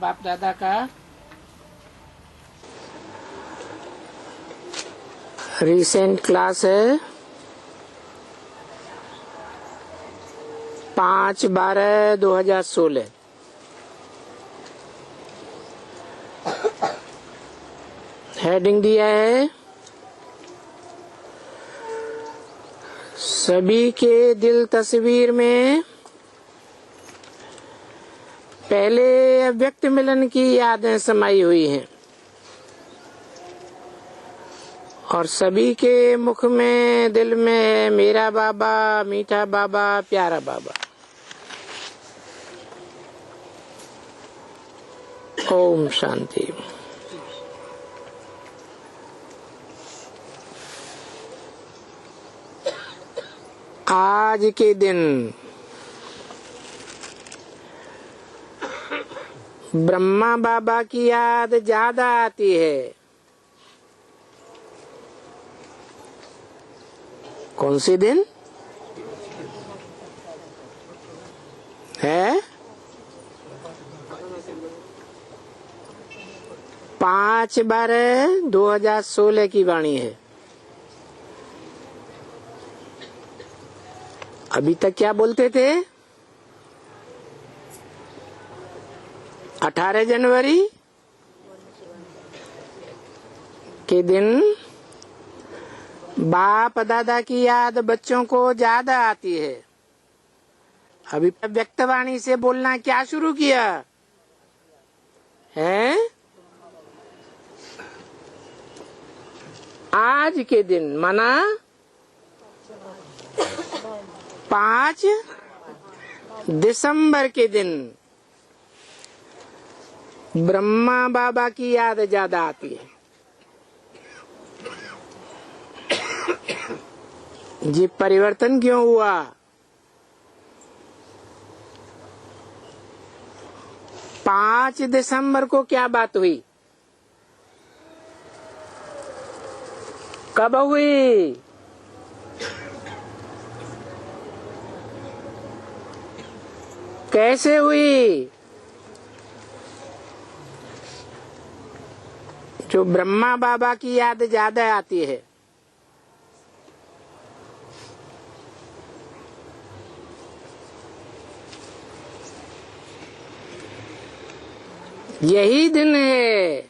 बाप दादा का रिसेंट क्लास है 5/12/2016। हेडिंग दिया है सभी के दिल तस्वीर में पहले अव्यक्त मिलन की यादें समाई हुई हैं और सभी के मुख में दिल में है मेरा बाबा, मीठा बाबा, प्यारा बाबा। ओम शांति। आज के दिन ब्रह्मा बाबा की याद ज्यादा आती है। कौन से दिन है? 5/12/2016 की वाणी है। अभी तक क्या बोलते थे? 18 जनवरी के दिन बाप दादा की याद बच्चों को ज्यादा आती है। अभी व्यक्तवाणी से बोलना क्या शुरू किया है? आज के दिन माना 5 दिसंबर के दिन ब्रह्मा बाबा की याद ज्यादा आती है। ये परिवर्तन क्यों हुआ? पांच दिसंबर को क्या बात हुई? कब हुई? कैसे हुई? जो ब्रह्मा बाबा की याद ज्यादा आती है। यही दिन है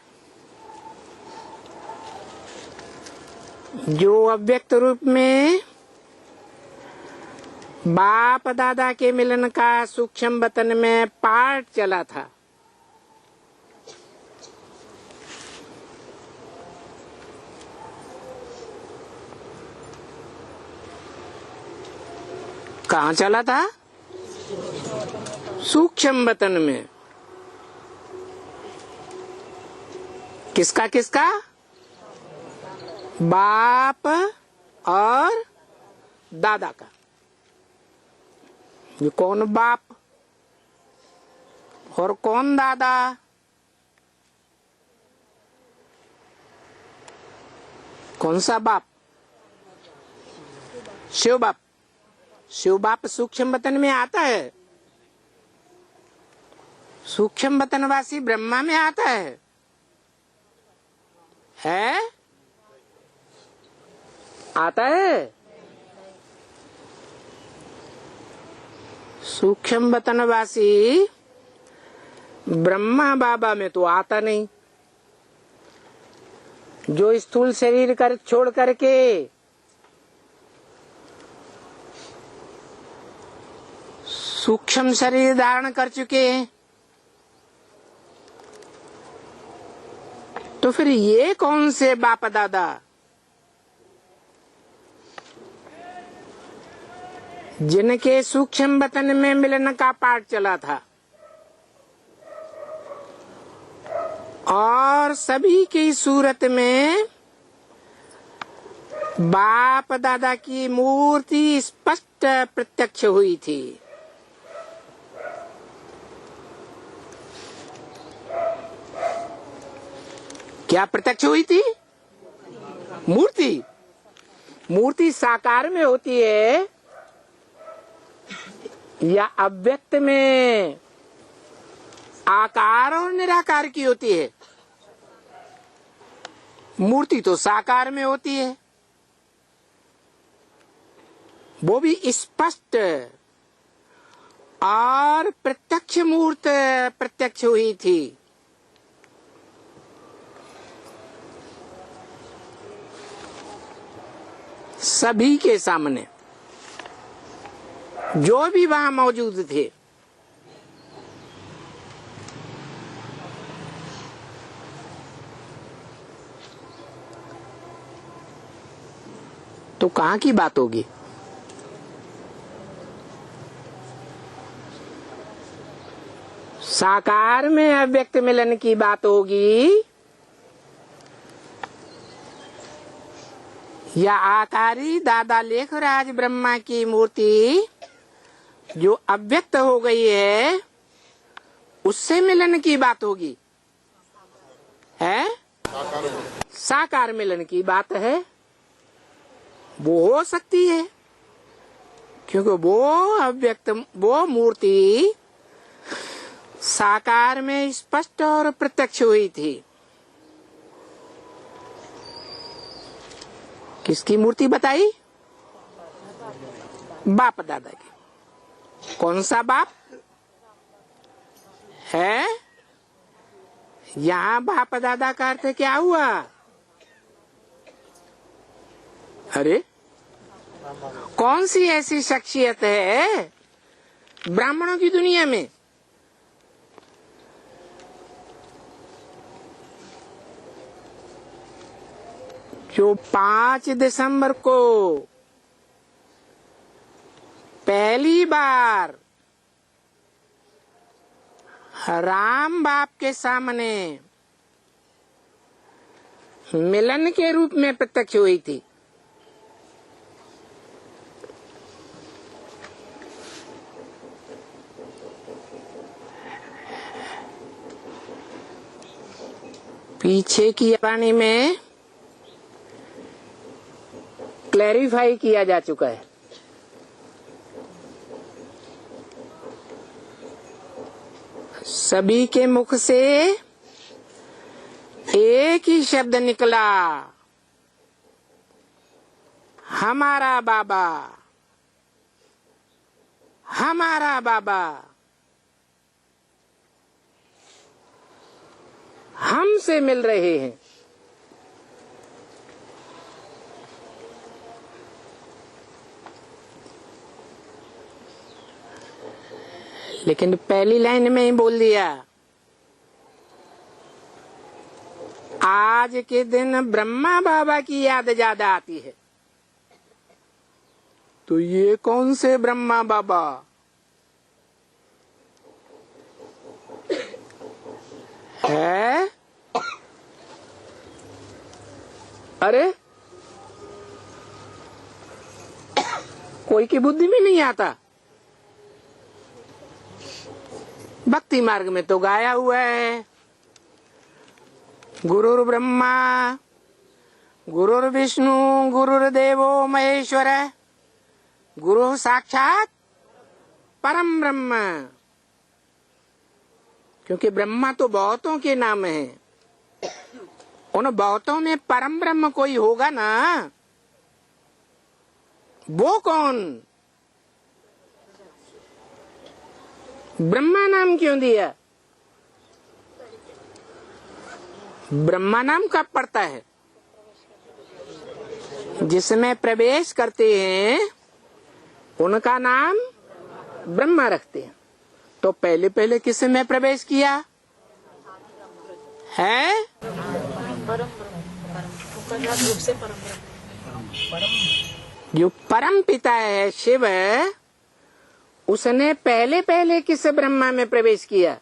जो अव्यक्त रूप में बाप दादा के मिलन का सूक्ष्म वतन में पाठ चला था। कहाँ चला था? सूक्ष्म वतन में। किसका किसका? बाप और दादा का। ये कौन बाप और कौन दादा? कौन सा बाप? शिव बाप। शिव बाप सूक्ष्म वतन में आता है। सूक्ष्म वतनवासी ब्रह्मा में आता है। आता है? सूक्ष्म वतनवासी ब्रह्मा बाबा में तो आता नहीं। जो स्थूल शरीर कर छोड़ करके सूक्ष्म शरीर धारण कर चुके हैं, तो फिर ये कौन से बाप दादा जिनके सूक्ष्म वतन में मिलन का पाठ चला था और सभी की सूरत में बाप दादा की मूर्ति स्पष्ट प्रत्यक्ष हुई थी। क्या प्रत्यक्ष हुई थी? मूर्ति। मूर्ति साकार में होती है या अव्यक्त में आकार और निराकार की होती है, मूर्ति तो साकार में होती है। वो भी स्पष्ट और प्रत्यक्ष मूर्त प्रत्यक्ष हुई थी। सभी के सामने जो भी वहां मौजूद थे। तो कहां की बात होगी? साकार में अव्यक्त मिलन की बात होगी या आकारी दादा लेखराज ब्रह्मा की मूर्ति जो अव्यक्त हो गई है उससे मिलन की बात होगी? है साकार मिलन की बात है। वो हो सकती है क्योंकि वो अव्यक्त वो मूर्ति साकार में स्पष्ट और प्रत्यक्ष हुई थी। किसकी मूर्ति बताई? बाप दादा की। कौन सा बाप है? यहाँ बाप दादा का अर्थ क्या हुआ? अरे कौन सी ऐसी शख्सियत है ब्राह्मणों की दुनिया में जो 5 दिसंबर को पहली बार राम बाप के सामने मिलन के रूप में प्रत्यक्ष हुई थी? पीछे की वाणी में क्लैरिफाई किया जा चुका है। सभी के मुख से एक ही शब्द निकला, हमारा बाबा, हमारा बाबा। हमसे मिल रहे हैं। लेकिन पहली लाइन में ही बोल दिया, आज के दिन ब्रह्मा बाबा की याद ज्यादा आती है। तो ये कौन से ब्रह्मा बाबा? है? अरे कोई की बुद्धि में नहीं आता। भक्ति मार्ग में तो गाया हुआ है, गुरुर् ब्रह्मा गुरुर्विष्णु गुरुर्देवो महेश्वर गुरु साक्षात परम ब्रह्म। क्योंकि ब्रह्मा तो बहुतों के नाम है, उन बहुतों में परम ब्रह्म कोई होगा ना। वो कौन? ब्रह्मा नाम क्यों दिया? ब्रह्मा नाम कब पड़ता है? जिसमें प्रवेश करते हैं उनका नाम ब्रह्मा रखते हैं। तो पहले पहले किस में प्रवेश किया है? जो परम पिता है शिव, उसने पहले पहले किस ब्रह्मा में प्रवेश किया?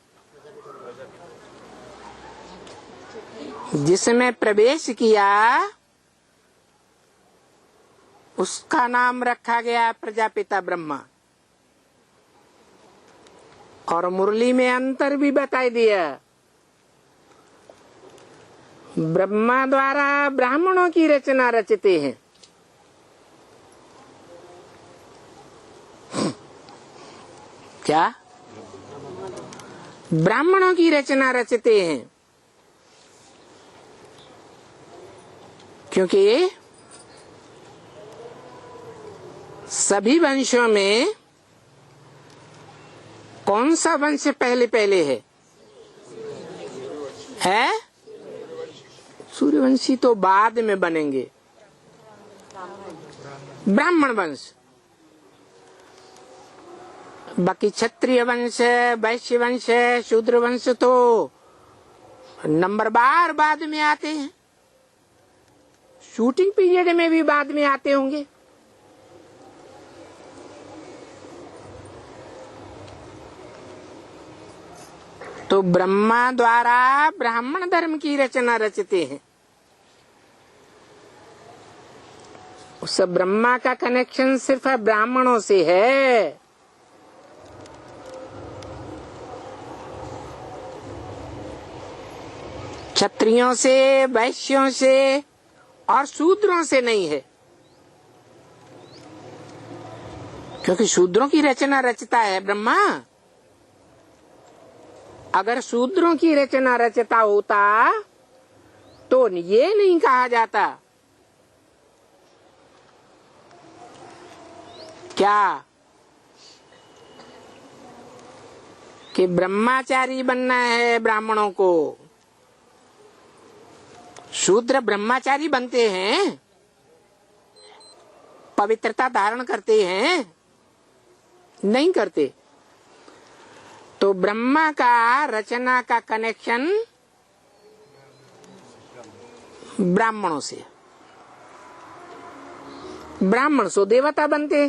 जिसमें प्रवेश किया उसका नाम रखा गया प्रजापिता ब्रह्मा। और मुरली में अंतर भी बताई दिया, ब्रह्मा द्वारा ब्राह्मणों की रचना रचते हैं। क्या? ब्राह्मणों की रचना रचते हैं, क्योंकि सभी वंशों में कौन सा वंश पहले पहले है? सूर्यवंशी तो बाद में बनेंगे, ब्राह्मण वंश। बाकी क्षत्रिय वंश, वैश्य वंश, शूद्र वंश तो नंबर बार बाद में आते हैं, शूटिंग पीरियड में भी बाद में आते होंगे। तो ब्रह्मा द्वारा ब्राह्मण धर्म की रचना रचते हैं। उस ब्रह्मा का कनेक्शन सिर्फ ब्राह्मणों से है। क्षत्रियों से, वैश्यों से और शूद्रों से नहीं है, क्योंकि शूद्रों की रचना रचता है ब्रह्मा। अगर शूद्रों की रचना रचता होता तो ये नहीं कहा जाता क्या कि ब्रह्मचारी बनना है ब्राह्मणों को। शूद्र ब्रह्मचारी बनते हैं, पवित्रता धारण करते हैं? नहीं करते। तो ब्रह्मा का रचना का कनेक्शन ब्राह्मणों से। ब्राह्मण सो देवता बनते।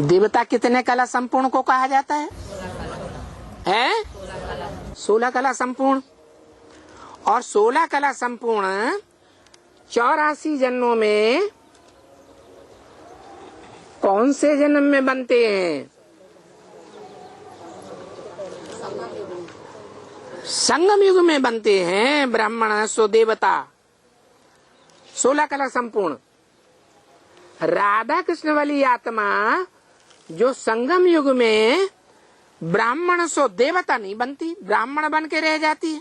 देवता कितने कला संपूर्ण को कहा जाता है? 16 कला संपूर्ण। और 16 कला संपूर्ण 84 जन्मों में कौन से जन्म में बनते हैं? संगम युग में बनते हैं ब्राह्मण सो देवता। 16 कला संपूर्ण। राधा कृष्ण वाली आत्मा जो संगम युग में ब्राह्मण सो देवता नहीं बनती, ब्राह्मण बन के रह जाती है।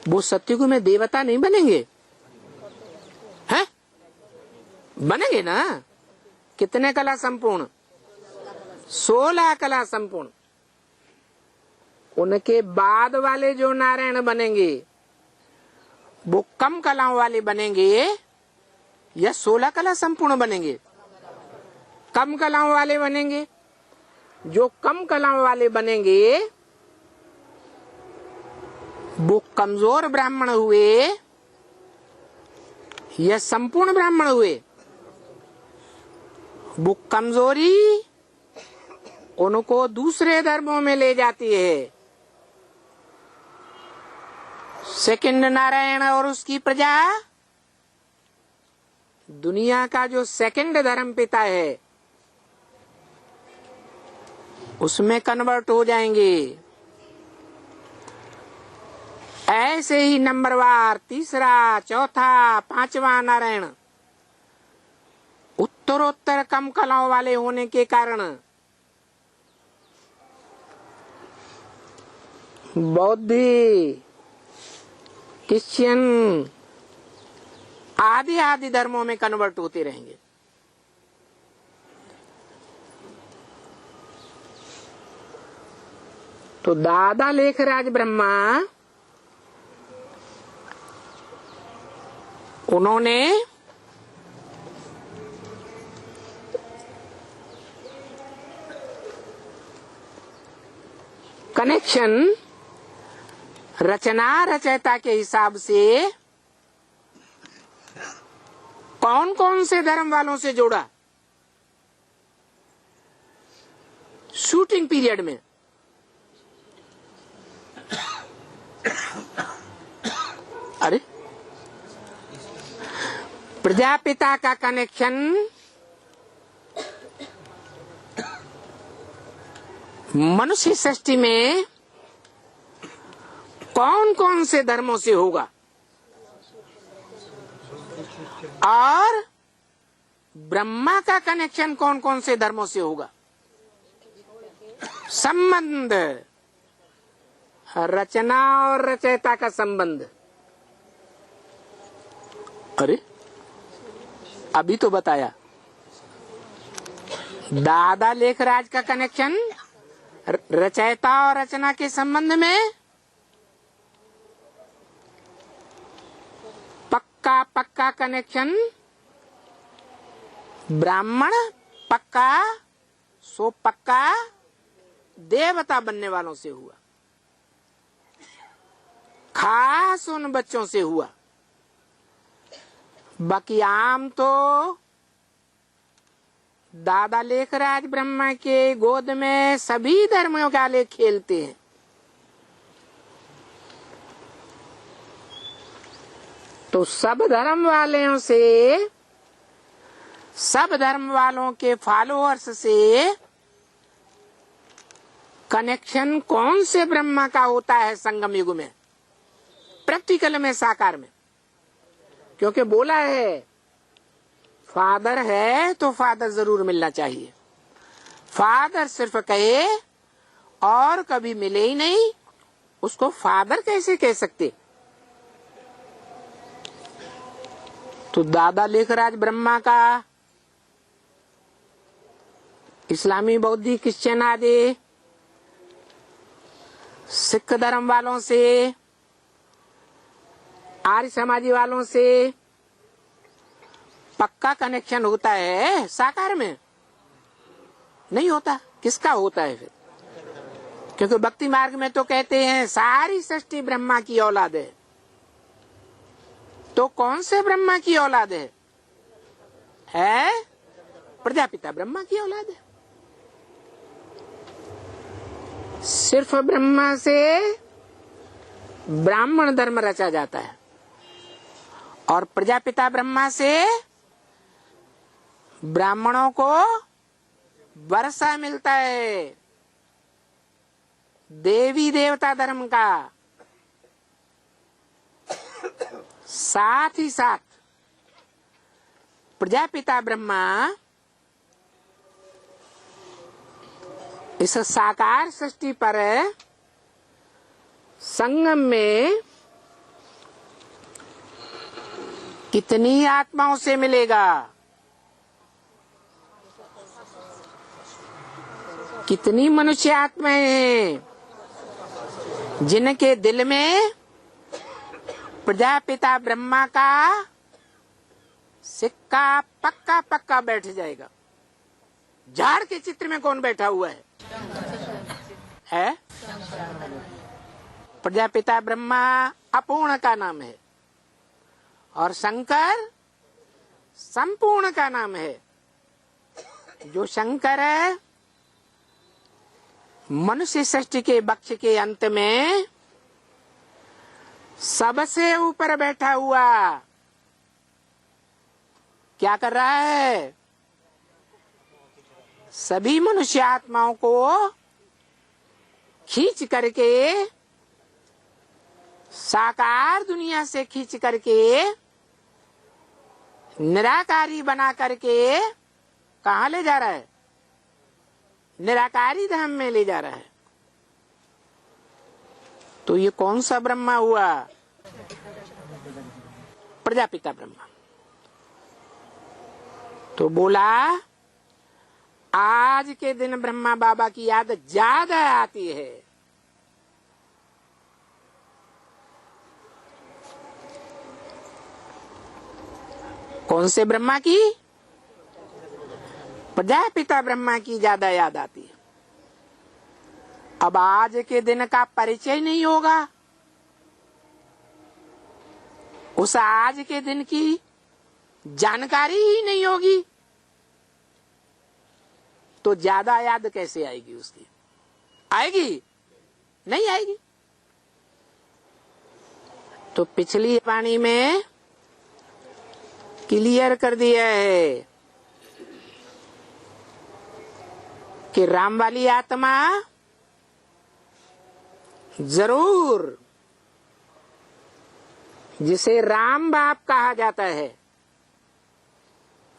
वो सत्युग में देवता नहीं बनेंगे, हैं? बनेंगे ना। कितने कला संपूर्ण? 16 कला संपूर्ण। उनके बाद वाले जो नारायण बनेंगे वो कम कलाओं वाले बनेंगे या 16 कला संपूर्ण बनेंगे? कम कलाओं वाले बनेंगे। जो कम कलाओं वाले बनेंगे वो कमजोर ब्राह्मण हुए या संपूर्ण ब्राह्मण हुए? वो कमजोरी उनको दूसरे धर्मों में ले जाती है। सेकंड नारायण और उसकी प्रजा दुनिया का जो सेकंड धर्म पिता है उसमें कन्वर्ट हो जाएंगे। ऐसे ही नंबरवार तीसरा, चौथा, पांचवा नारायण उत्तरोत्तर कम कलाओं वाले होने के कारण बौद्ध, क्रिश्चियन आदि आदि धर्मों में कन्वर्ट होते रहेंगे। तो दादा लेखराज ब्रह्मा उन्होंने कनेक्शन रचना रचयिता के हिसाब से कौन कौन से धर्म वालों से जोड़ा शूटिंग पीरियड में? अरे प्रजापिता का कनेक्शन मनुष्य सृष्टि में कौन कौन से धर्मों से होगा और ब्रह्मा का कनेक्शन कौन कौन से धर्मों से होगा? संबंध, रचना और रचयिता का संबंध। अरे अभी तो बताया। दादा लेखराज का कनेक्शन रचयिता और रचना के संबंध में पक्का कनेक्शन ब्राह्मण पक्का सो पक्का देवता बनने वालों से हुआ, खास उन बच्चों से हुआ। बाकी आम तो दादा लेखराज ब्रह्मा के गोद में सभी धर्मों वाले खेलते हैं। तो सब धर्म वालों के फॉलोअर्स से कनेक्शन कौन से ब्रह्मा का होता है संगम युग में, प्रैक्टिकल में, साकार में? क्योंकि बोला है फादर है तो फादर जरूर मिलना चाहिए। फादर सिर्फ कहे और कभी मिले ही नहीं, उसको फादर कैसे कह सकते? तो दादा लेखराज ब्रह्मा का इस्लामी, बौद्धी, क्रिश्चियन आदि सिख धर्म वालों से, आर्य समाजी वालों से पक्का कनेक्शन होता है, साकार में नहीं होता। किसका होता है फिर? क्योंकि भक्ति मार्ग में तो कहते हैं सारी सृष्टि ब्रह्मा की औलाद है। तो कौन से ब्रह्मा की औलाद है? प्रजापिता ब्रह्मा की औलाद है। सिर्फ ब्रह्मा से ब्राह्मण धर्म रचा जाता है और प्रजापिता ब्रह्मा से ब्राह्मणों को वर्षा मिलता है, देवी देवता धर्म का। साथ ही साथ प्रजापिता ब्रह्मा इस साकार सृष्टि पर संगम में कितनी आत्माओं से मिलेगा, कितनी मनुष्य आत्माएं हैं जिनके दिल में प्रजापिता ब्रह्मा का सिक्का पक्का पक्का बैठ जाएगा। झाड़ के चित्र में कौन बैठा हुआ है? प्रजापिता ब्रह्मा अपूर्ण का नाम है और शंकर संपूर्ण का नाम है। जो शंकर है मनुष्य सृष्टि के बक्ष के अंत में सबसे ऊपर बैठा हुआ क्या कर रहा है? सभी मनुष्य आत्माओं को खींच करके, साकार दुनिया से खींच करके निराकारी बना करके कहाँ ले जा रहा है? निराकारी धाम में ले जा रहा है। तो ये कौन सा ब्रह्मा हुआ? प्रजापिता ब्रह्मा। तो बोला आज के दिन ब्रह्मा बाबा की याद ज्यादा आती है। कौन से ब्रह्मा की? प्रजापिता ब्रह्मा की ज्यादा याद आती है। अब आज के दिन का परिचय नहीं होगा, उस आज के दिन की जानकारी ही नहीं होगी, तो ज्यादा याद कैसे आएगी उसकी? आएगी? नहीं आएगी। तो पिछली वाणी में क्लियर कर दिया है कि राम वाली आत्मा जरूर, जिसे राम बाप कहा जाता है,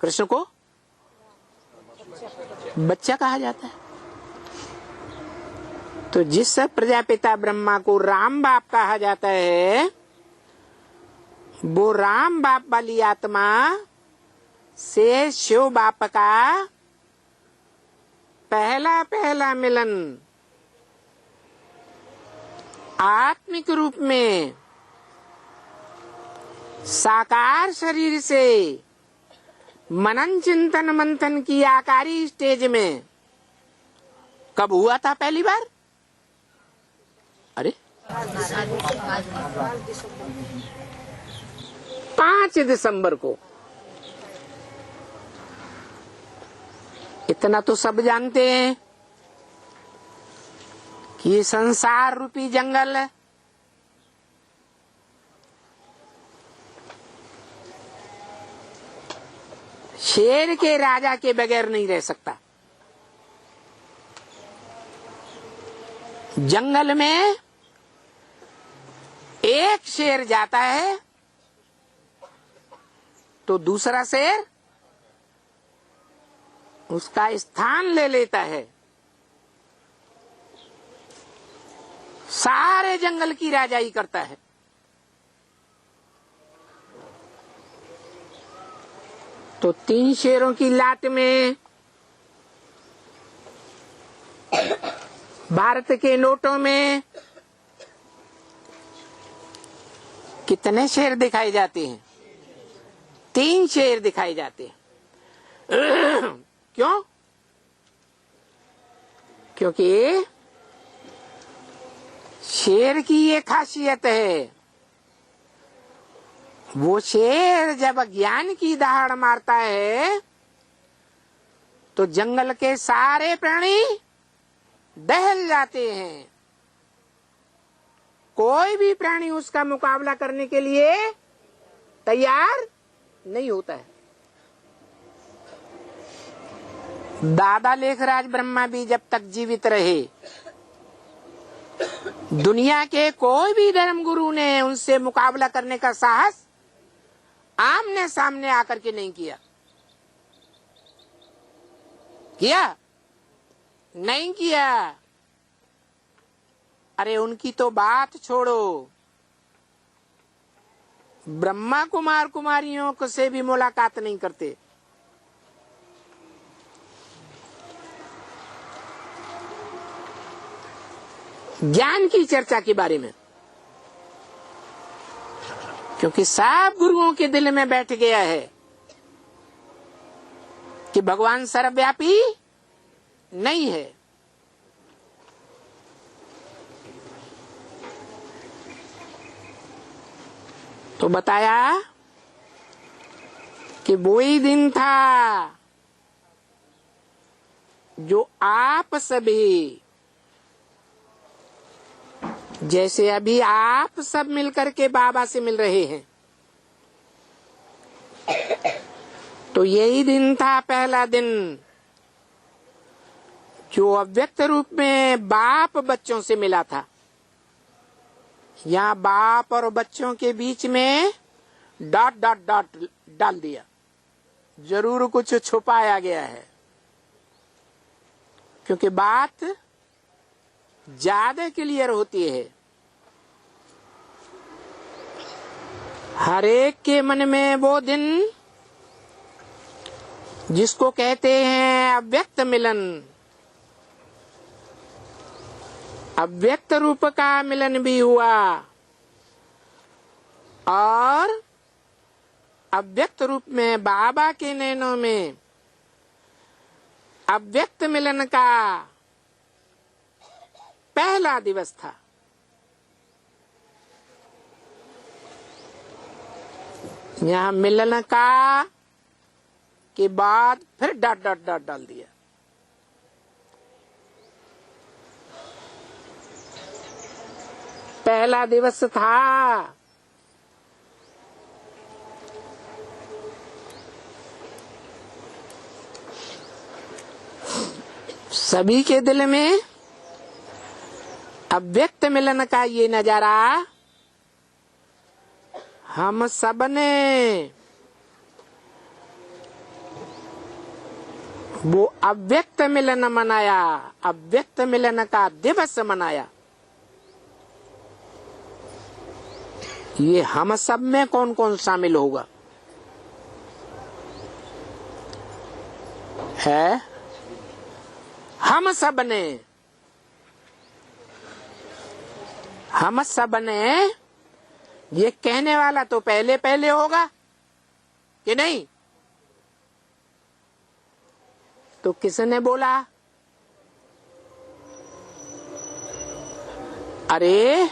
कृष्ण को बच्चा कहा जाता है। तो जिस प्रजापिता ब्रह्मा को राम बाप कहा जाता है, वो राम बाप वाली आत्मा से शिव बाप का पहला मिलन आत्मिक रूप में साकार शरीर से मनन चिंतन मंथन की आकारी स्टेज में कब हुआ था पहली बार? अरे 5 दिसंबर को। इतना तो सब जानते हैं कि ये संसार रूपी जंगल है, शेर के राजा के बगैर नहीं रह सकता। जंगल में एक शेर जाता है तो दूसरा शेर उसका स्थान ले लेता है। सारे जंगल की राजाई करता है। तो 3 शेरों की लाट में भारत के नोटों में कितने शेर दिखाए जाते हैं? 3 शेर दिखाए जाते हैं। क्यों? क्योंकि शेर की ये खासियत है, वो शेर जब ज्ञान की दहाड़ मारता है तो जंगल के सारे प्राणी दहल जाते हैं। कोई भी प्राणी उसका मुकाबला करने के लिए तैयार नहीं होता है। दादा लेखराज ब्रह्मा भी जब तक जीवित रहे, दुनिया के कोई भी धर्म गुरु ने उनसे मुकाबला करने का साहस आमने सामने आकर के नहीं किया। नहीं किया। अरे उनकी तो बात छोड़ो, ब्रह्मा कुमार कुमारियों से भी मुलाकात नहीं करते। ज्ञान की चर्चा के बारे में, क्योंकि सब गुरुओं के दिल में बैठ गया है कि भगवान सर्वव्यापी नहीं है। तो बताया कि वो ही दिन था जो आप सभी, जैसे अभी आप सब मिलकर के बाबा से मिल रहे हैं, तो यही दिन था पहला दिन जो अव्यक्त रूप में बाप बच्चों से मिला था। यहाँ बाप और बच्चों के बीच में डॉट डॉट डॉट डाल दिया, जरूर कुछ छुपाया गया है, क्योंकि बात ज्यादा क्लियर होती है। हर एक के मन में वो दिन जिसको कहते हैं अव्यक्त मिलन, अव्यक्त रूप का मिलन भी हुआ और अव्यक्त रूप में बाबा के नैनों में अव्यक्त मिलन का पहला दिवस था। यहाँ मिलन का के बाद फिर डॉट डॉट डॉट डाल दिया। पहला दिवस था सभी के दिल में अव्यक्त मिलन का ये नजारा हम सब ने वो अव्यक्त मिलन मनाया, अव्यक्त मिलन का दिवस मनाया। ये हम सब में कौन कौन शामिल होगा? है हम सब ने ये कहने वाला तो पहले पहले होगा कि नहीं? तो किसने बोला? अरे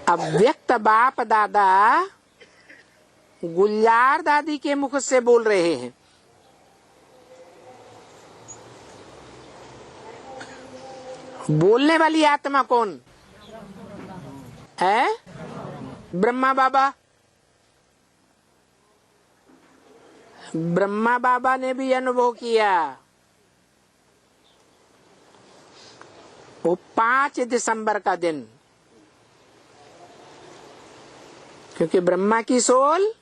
अव्यक्त बाप दादा गुलजार दादी के मुख से बोल रहे हैं। बोलने वाली आत्मा कौन है? ब्रह्मा बाबा। ब्रह्मा बाबा ने भी अनुभव किया। वो 5 दिसंबर का दिन, क्योंकि ब्रह्मा की सोल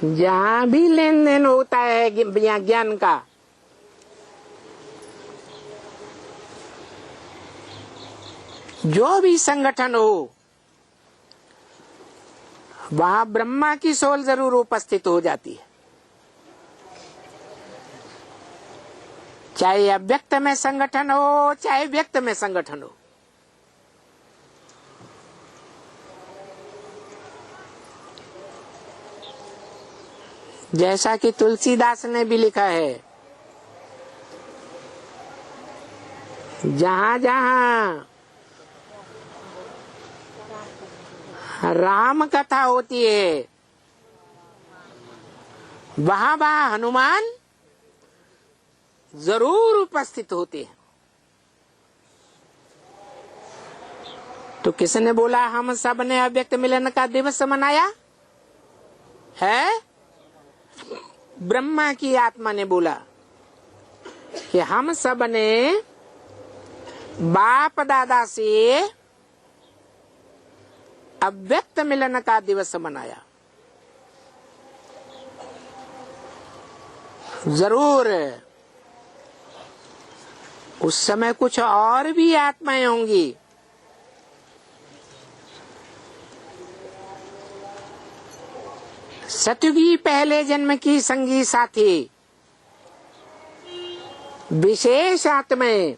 जहां भी लेन देन होता है ज्ञान का, जो भी संगठन हो, वहां ब्रह्मा की सोल जरूर उपस्थित हो जाती है। चाहे अव्यक्त में संगठन हो, चाहे व्यक्त में संगठन हो। जैसा कि तुलसीदास ने भी लिखा है, जहां जहां राम कथा होती है, वहां वहां हनुमान जरूर उपस्थित होते हैं। तो किसने बोला हम सब ने अव्यक्त मिलन का दिवस मनाया है? ब्रह्मा की आत्मा ने बोला कि हम सब ने बाप दादा से अव्यक्त मिलन का दिवस मनाया। जरूर उस समय कुछ और भी आत्माएं होंगी। सतयुगी पहले जन्म की संगी साथी विशेष आत्माएं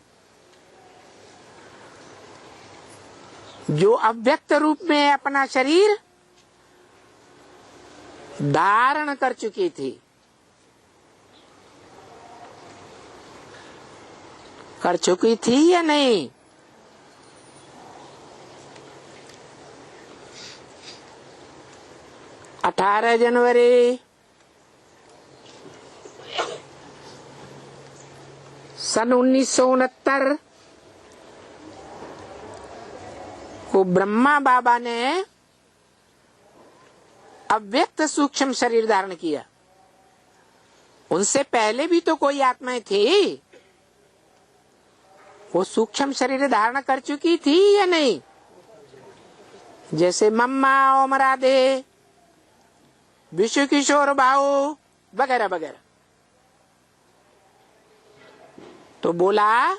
जो अव्यक्त रूप में अपना शरीर धारण कर चुकी थी, कर चुकी थी या नहीं? अठारह जनवरी सन 1969 को ब्रह्मा बाबा ने अव्यक्त सूक्ष्म शरीर धारण किया। उनसे पहले भी तो कोई आत्माएं थी, वो सूक्ष्म शरीर धारण कर चुकी थी या नहीं? जैसे मम्मा, ओम राधे, विश्व किशोर भाऊ वगैरह वगैरह। तो बोला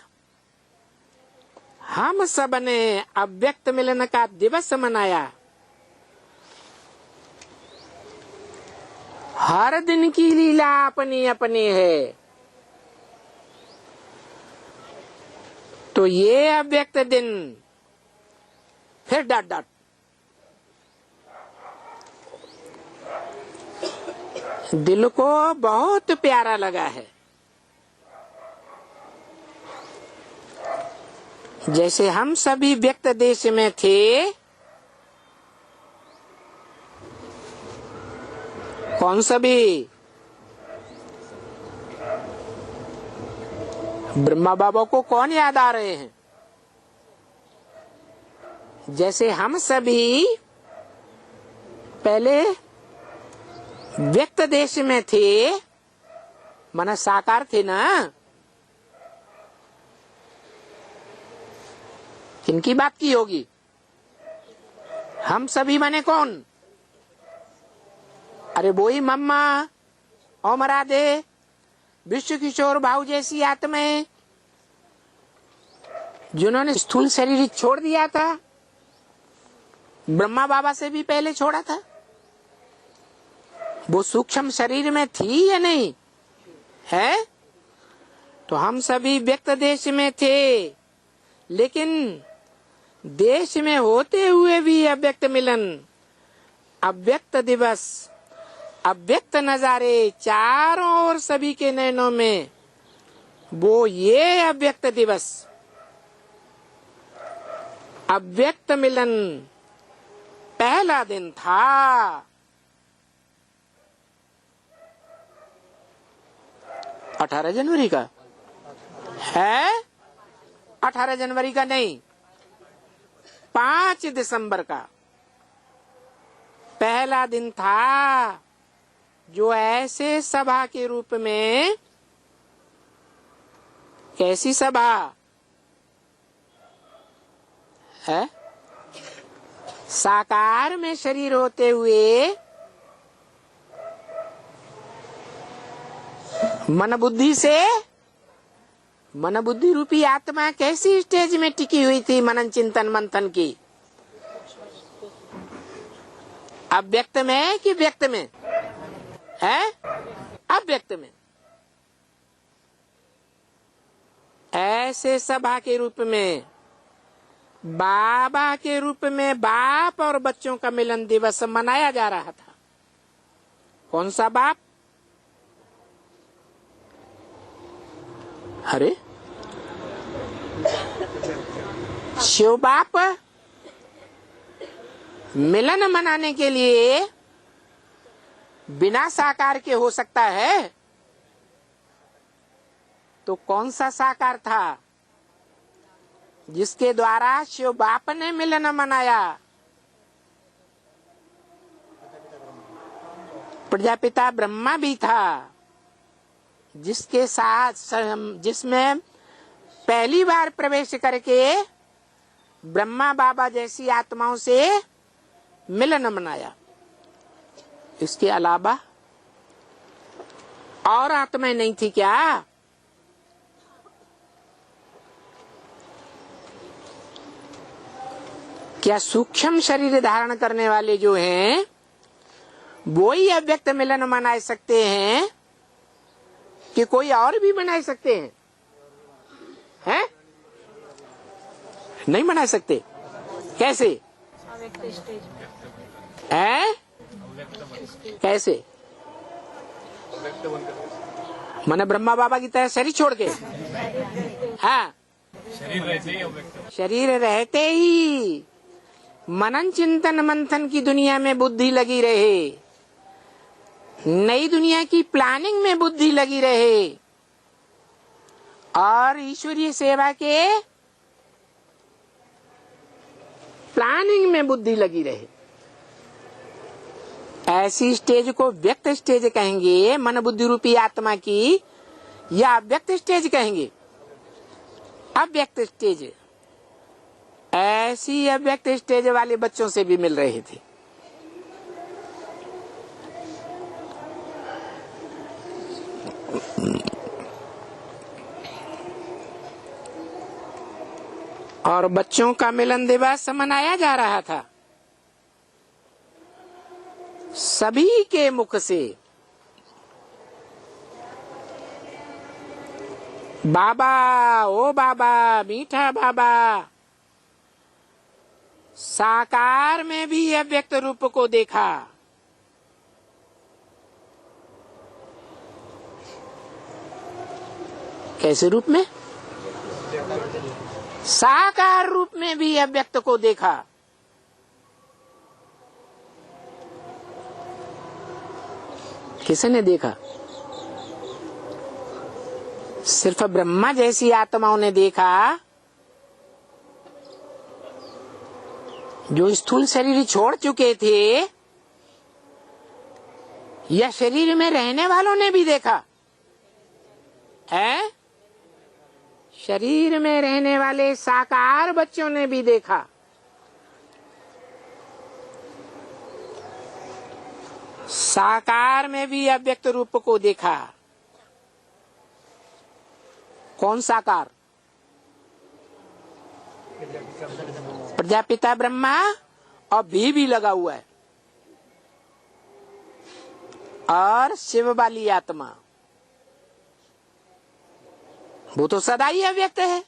हम सब ने अव्यक्त मिलन का दिवस मनाया। हर दिन की लीला अपनी अपनी है। तो ये अव्यक्त दिन फिर डॉट डॉट दिल को बहुत प्यारा लगा है। जैसे हम सभी व्यक्त देश में थे, कौन सभी? ब्रह्मा बाबा को कौन याद आ रहे हैं? जैसे हम सभी पहले व्यक्त देश में थे, माना साकार थे ना, किनकी बात की होगी? हम सभी बने कौन? अरे वही मम्मा, ओम राधे, विश्व किशोर भाऊ जैसी आत्माएं जिन्होंने स्थूल शरीर छोड़ दिया था, ब्रह्मा बाबा से भी पहले छोड़ा था। वो सूक्ष्म शरीर में थी या नहीं है? तो हम सभी व्यक्त देश में थे, लेकिन देश में होते हुए भी अव्यक्त मिलन, अव्यक्त दिवस, अव्यक्त नजारे चारों ओर सभी के नयनों में। वो ये अव्यक्त दिवस, अव्यक्त मिलन पहला दिन था। 18 जनवरी का है? 18 जनवरी का नहीं, 5 दिसंबर का पहला दिन था, जो ऐसे सभा के रूप में, कैसी सभा है? साकार में शरीर होते हुए मन बुद्धि से, मन बुद्धि रूपी आत्मा कैसी स्टेज में टिकी हुई थी मनन चिंतन मंथन की? अव्यक्त में कि व्यक्त में है? अव्यक्त में। ऐसे सभा के रूप में, बाबा के रूप में बाप और बच्चों का मिलन दिवस मनाया जा रहा था। कौन सा बाप? अरे शिव बाप मिलन मनाने के लिए बिना साकार के हो सकता है? तो कौन सा साकार था जिसके द्वारा शिव बाप ने मिलन मनाया? प्रजापिता ब्रह्मा भी था, जिसके साथ, जिसमें पहली बार प्रवेश करके ब्रह्मा बाबा जैसी आत्माओं से मिलन मनाया। इसके अलावा और आत्माएं नहीं थी क्या? क्या सूक्ष्म शरीर धारण करने वाले जो हैं वो ही अव्यक्त मिलन मना सकते हैं कि कोई और भी मना सकते हैं? हैं? नहीं मना सकते। कैसे है? कैसे? माने ब्रह्मा बाबा की तरह शरीर छोड़ के? हाँ, शरीर रहते ही मनन चिंतन मंथन की दुनिया में बुद्धि लगी रहे, नई दुनिया की प्लानिंग में बुद्धि लगी रहे, और ईश्वरीय सेवा के प्लानिंग में बुद्धि लगी रहे। ऐसी स्टेज को व्यक्त स्टेज कहेंगे मन बुद्धि रूपी आत्मा की, या अव्यक्त स्टेज कहेंगे? अव्यक्त स्टेज। ऐसी अव्यक्त स्टेज वाले बच्चों से भी मिल रहे थे। और बच्चों का मिलन दिवस मनाया जा रहा था। सभी के मुख से बाबा, ओ बाबा, मीठा बाबा, साकार में भी अव्यक्त रूप को देखा। कैसे रूप में? साकार रूप में भी अव्यक्त को देखा। किसने देखा? सिर्फ ब्रह्मा जैसी आत्माओं ने देखा, जो स्थूल शरीर छोड़ चुके थे, या शरीर में रहने वालों ने भी देखा है? शरीर में रहने वाले साकार बच्चों ने भी देखा। साकार में भी अव्यक्त रूप को देखा। कौन साकार? प्रजापिता ब्रह्मा और भी लगा हुआ है, और शिव वाली आत्मा, वो तो सदा ही अव्यक्त है।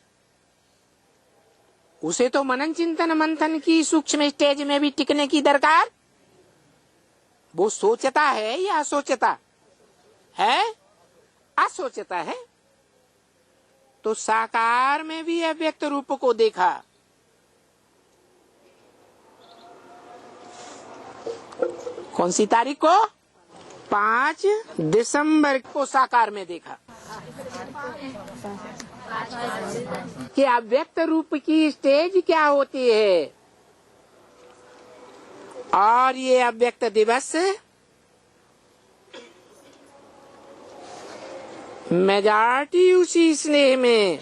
उसे तो मनन चिंतन मंथन की सूक्ष्म स्टेज में भी टिकने की दरकार। वो सोचता है या असोचता है? असोचता है। तो साकार में भी अव्यक्त रूप को देखा। कौन सी तारीख को? 5 दिसंबर को साकार में देखा कि अव्यक्त रूप की स्टेज क्या होती है। और ये अव्यक्त दिवस मेजॉरिटी उसी स्नेह में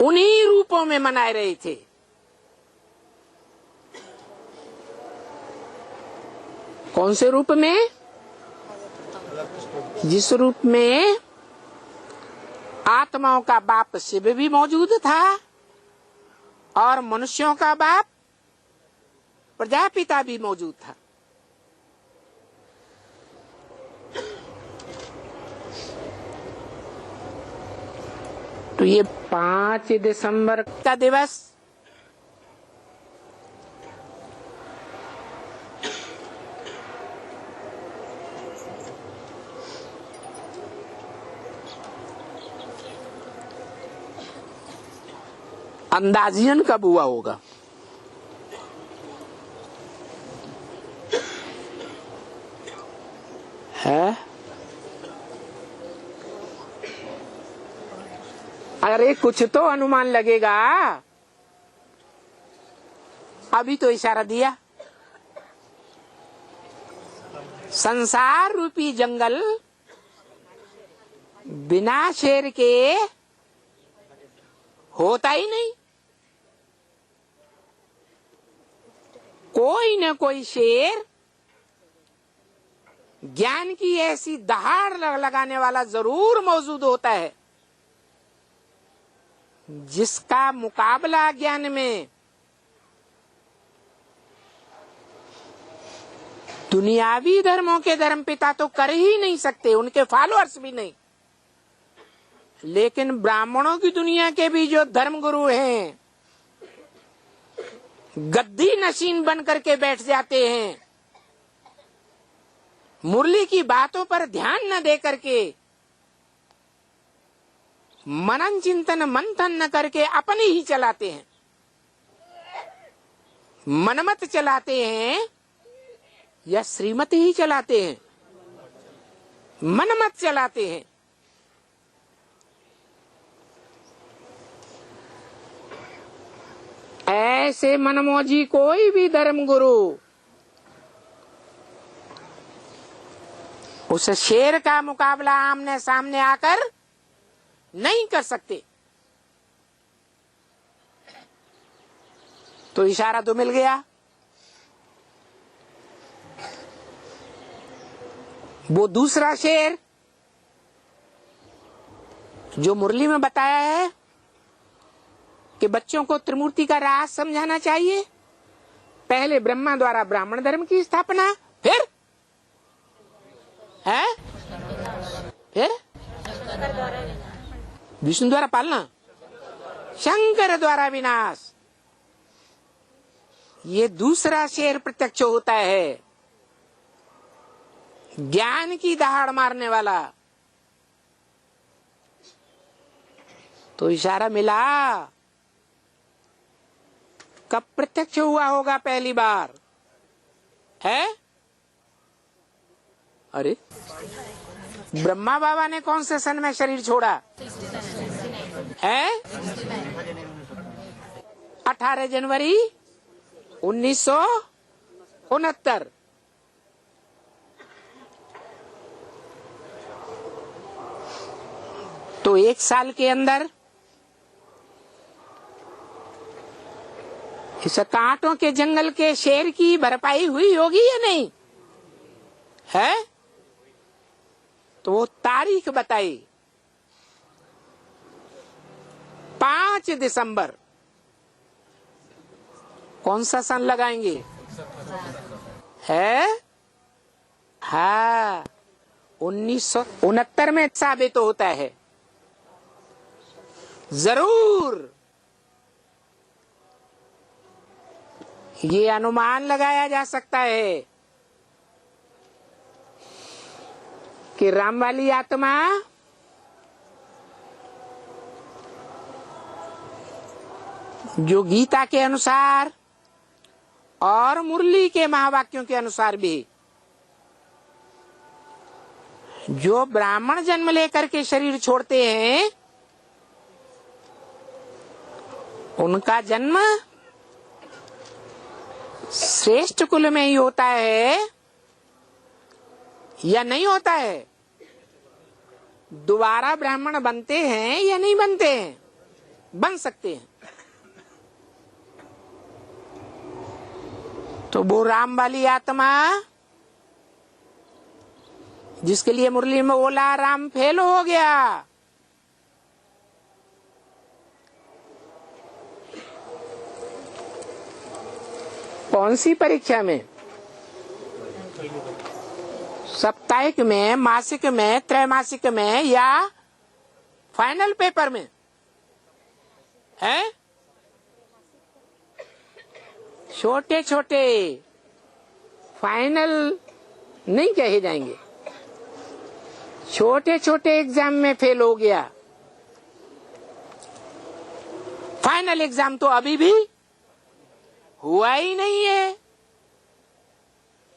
उन्हीं रूपों में मनाए रहे थे। कौन से रूप में? जिस रूप में आत्माओं का बाप शिव भी मौजूद था और मनुष्यों का बाप प्रजापिता भी मौजूद था। तो ये 5 दिसंबर का दिवस अंदाजियन कब हुआ होगा? है? अरे कुछ तो अनुमान लगेगा। अभी तो इशारा दिया। संसार रूपी जंगल बिना शेर के होता ही नहीं। कोई न कोई शेर ज्ञान की ऐसी दहाड़ लगाने वाला जरूर मौजूद होता है जिसका मुकाबला ज्ञान में दुनियावी धर्मों के धर्मपिता तो कर ही नहीं सकते, उनके फॉलोअर्स भी नहीं। लेकिन ब्राह्मणों की दुनिया के भी जो धर्मगुरु हैं गद्दी नशीन बन करके बैठ जाते हैं, मुरली की बातों पर ध्यान न दे करके, मनन चिंतन मंथन न करके अपने ही चलाते हैं, मनमत चलाते हैं या श्रीमत ही चलाते हैं? मनमत चलाते हैं। ऐसे मनमोजी कोई भी धर्म गुरु उस शेर का मुकाबला आमने सामने आकर नहीं कर सकते। तो इशारा तो मिल गया। वो दूसरा शेर जो मुरली में बताया है कि बच्चों को त्रिमूर्ति का राज समझाना चाहिए। पहले ब्रह्मा द्वारा ब्राह्मण धर्म की स्थापना, फिर है, फिर विष्णु द्वारा पालना, शंकर द्वारा विनाश। ये दूसरा शेर प्रत्यक्ष होता है, ज्ञान की दहाड़ मारने वाला। तो इशारा मिला। कब प्रत्यक्ष हुआ होगा पहली बार? है? अरे ब्रह्मा बाबा ने कौन से सन में शरीर छोड़ा है? 18 जनवरी 1969। तो 1 साल के अंदर इस कांटों के जंगल के शेर की भरपाई हुई होगी या नहीं है? तो वो तारीख बताई 5 दिसंबर। कौन सा सन लगाएंगे? है हाँ 1969 में साबित होता है। जरूर ये अनुमान लगाया जा सकता है कि राम वाली आत्मा जो गीता के अनुसार और मुरली के महावाक्यों के अनुसार भी जो ब्राह्मण जन्म लेकर के शरीर छोड़ते हैं उनका जन्म श्रेष्ठ कुल में ही होता है या नहीं होता है? दोबारा ब्राह्मण बनते हैं या नहीं बनते हैं? बन सकते हैं। तो वो राम वाली आत्मा जिसके लिए मुरली में बोला राम फेल हो गया, कौन सी परीक्षा में? साप्ताहिक में, मासिक में, त्रैमासिक में या फाइनल पेपर में? है छोटे छोटे फाइनल नहीं कहे जाएंगे, छोटे छोटे एग्जाम में फेल हो गया। फाइनल एग्जाम तो अभी भी हुआ ही नहीं है।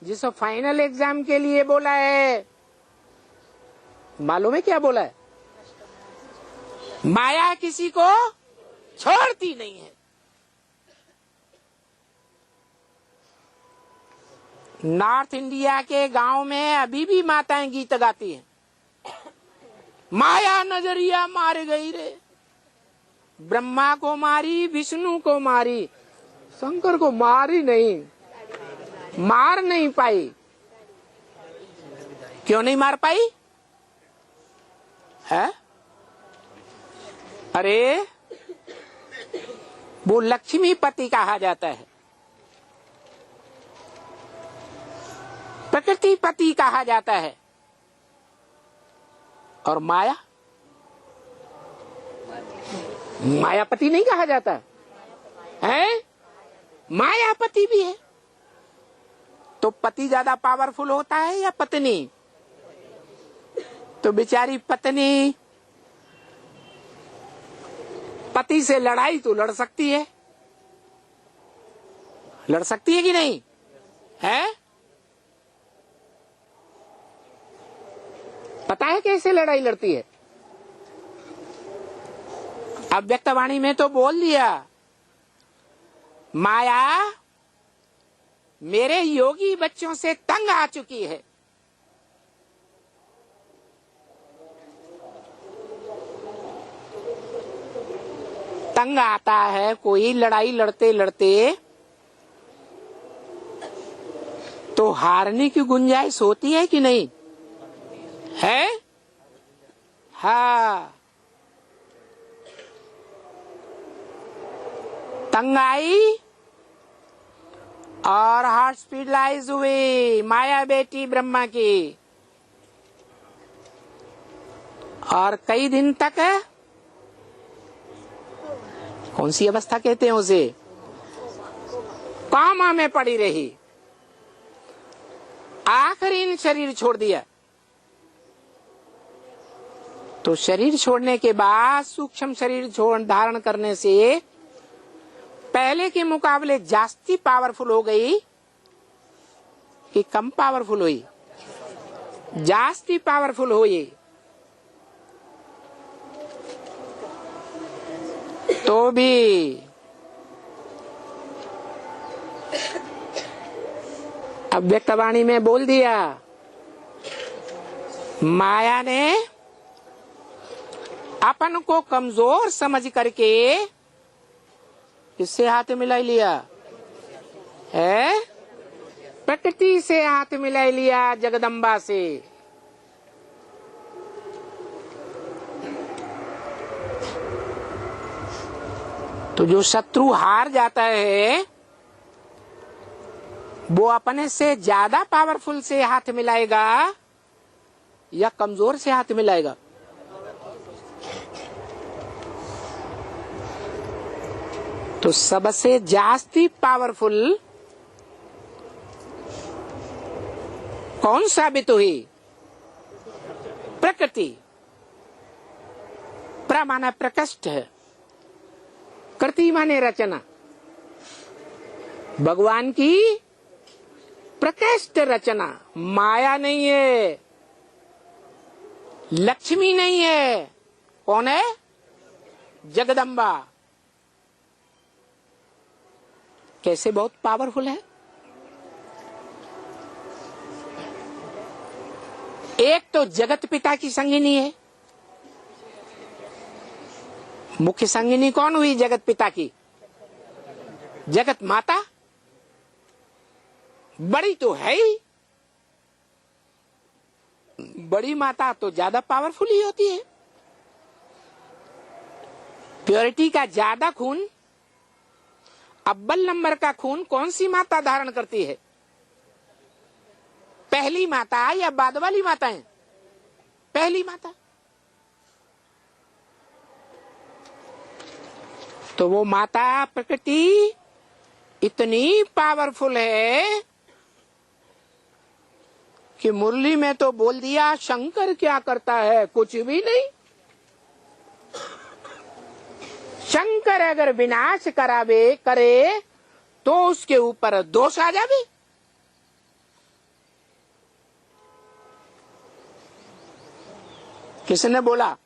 जिस फाइनल एग्जाम के लिए बोला है, मालूम है क्या बोला है? माया किसी को छोड़ती नहीं है। नॉर्थ इंडिया के गांव में अभी भी माताएं गीत गाती हैं, माया नजरिया मार गई रे, ब्रह्मा को मारी, विष्णु को मारी, शंकर को मारी नहीं, मार नहीं पाई। क्यों नहीं मार पाई है? अरे वो लक्ष्मीपति कहा जाता है, प्रकृतिपति कहा जाता है, और माया मायापति नहीं कहा जाता है? मायापति भी है। तो पति ज्यादा पावरफुल होता है या पत्नी? तो बेचारी पत्नी पति से लड़ाई तो लड़ सकती है, लड़ सकती है कि नहीं है? पता है कैसे लड़ाई लड़ती है? अव्यक्तवाणी में तो बोल दिया, माया मेरे योगी बच्चों से तंग आ चुकी है। तंग आता है कोई लड़ाई लड़ते लड़ते तो हारने की गुंजाइश होती है कि नहीं है? हाँ, तंग आई और हॉस्पिटलाइज हुई माया बेटी ब्रह्मा की, और कई दिन तक कौन सी अवस्था कहते हैं उसे, कोमा में पड़ी रही। आखिरी शरीर छोड़ दिया। तो शरीर छोड़ने के बाद सूक्ष्म शरीर धारण करने से पहले के मुकाबले जास्ती पावरफुल हो गई कि कम पावरफुल हुई? जास्ती पावरफुल हुई। तो भी अव्यक्तवाणी में बोल दिया, माया ने अपन को कमजोर समझ करके किससे हाथ मिला लिया है? प्रकृति से हाथ मिला लिया, जगदम्बा से। तो जो शत्रु हार जाता है वो अपने से ज्यादा पावरफुल से हाथ मिलाएगा या कमजोर से हाथ मिलाएगा? तो सबसे जास्ती पावरफुल कौन साबित हुई? प्रकृति। प्र माना प्रकृष्ट है, कृति माने रचना। भगवान की प्रकृष्ट रचना, माया नहीं है, लक्ष्मी नहीं है। कौन है? जगदम्बा। कैसे बहुत पावरफुल है। एक तो जगत पिता की संगिनी है। मुख्य संगिनी कौन हुई जगत पिता की? जगत माता। बड़ी तो है ही, बड़ी माता तो ज्यादा पावरफुल ही होती है। प्योरिटी का ज्यादा खून, अव्वल नंबर का खून कौन सी माता धारण करती है? पहली माता या बाद वाली माता है? पहली माता। तो वो माता प्रकृति इतनी पावरफुल है कि मुरली में तो बोल दिया शंकर क्या करता है? कुछ भी नहीं। शंकर अगर विनाश करावे करे तो उसके ऊपर दोष आ जावे। किसने बोला?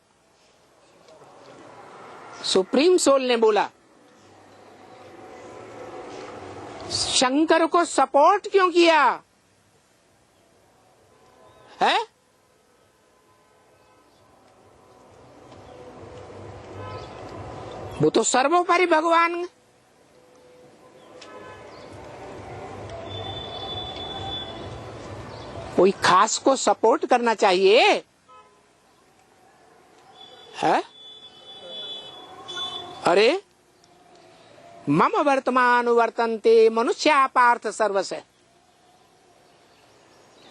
सुप्रीम सोल ने बोला। शंकर को सपोर्ट क्यों किया है? वो तो सर्वोपरि भगवान है। कोई खास को सपोर्ट करना चाहिए है? अरे मम वर्तमान वर्तन्ते मनुष्या पार्थ सर्वस्य।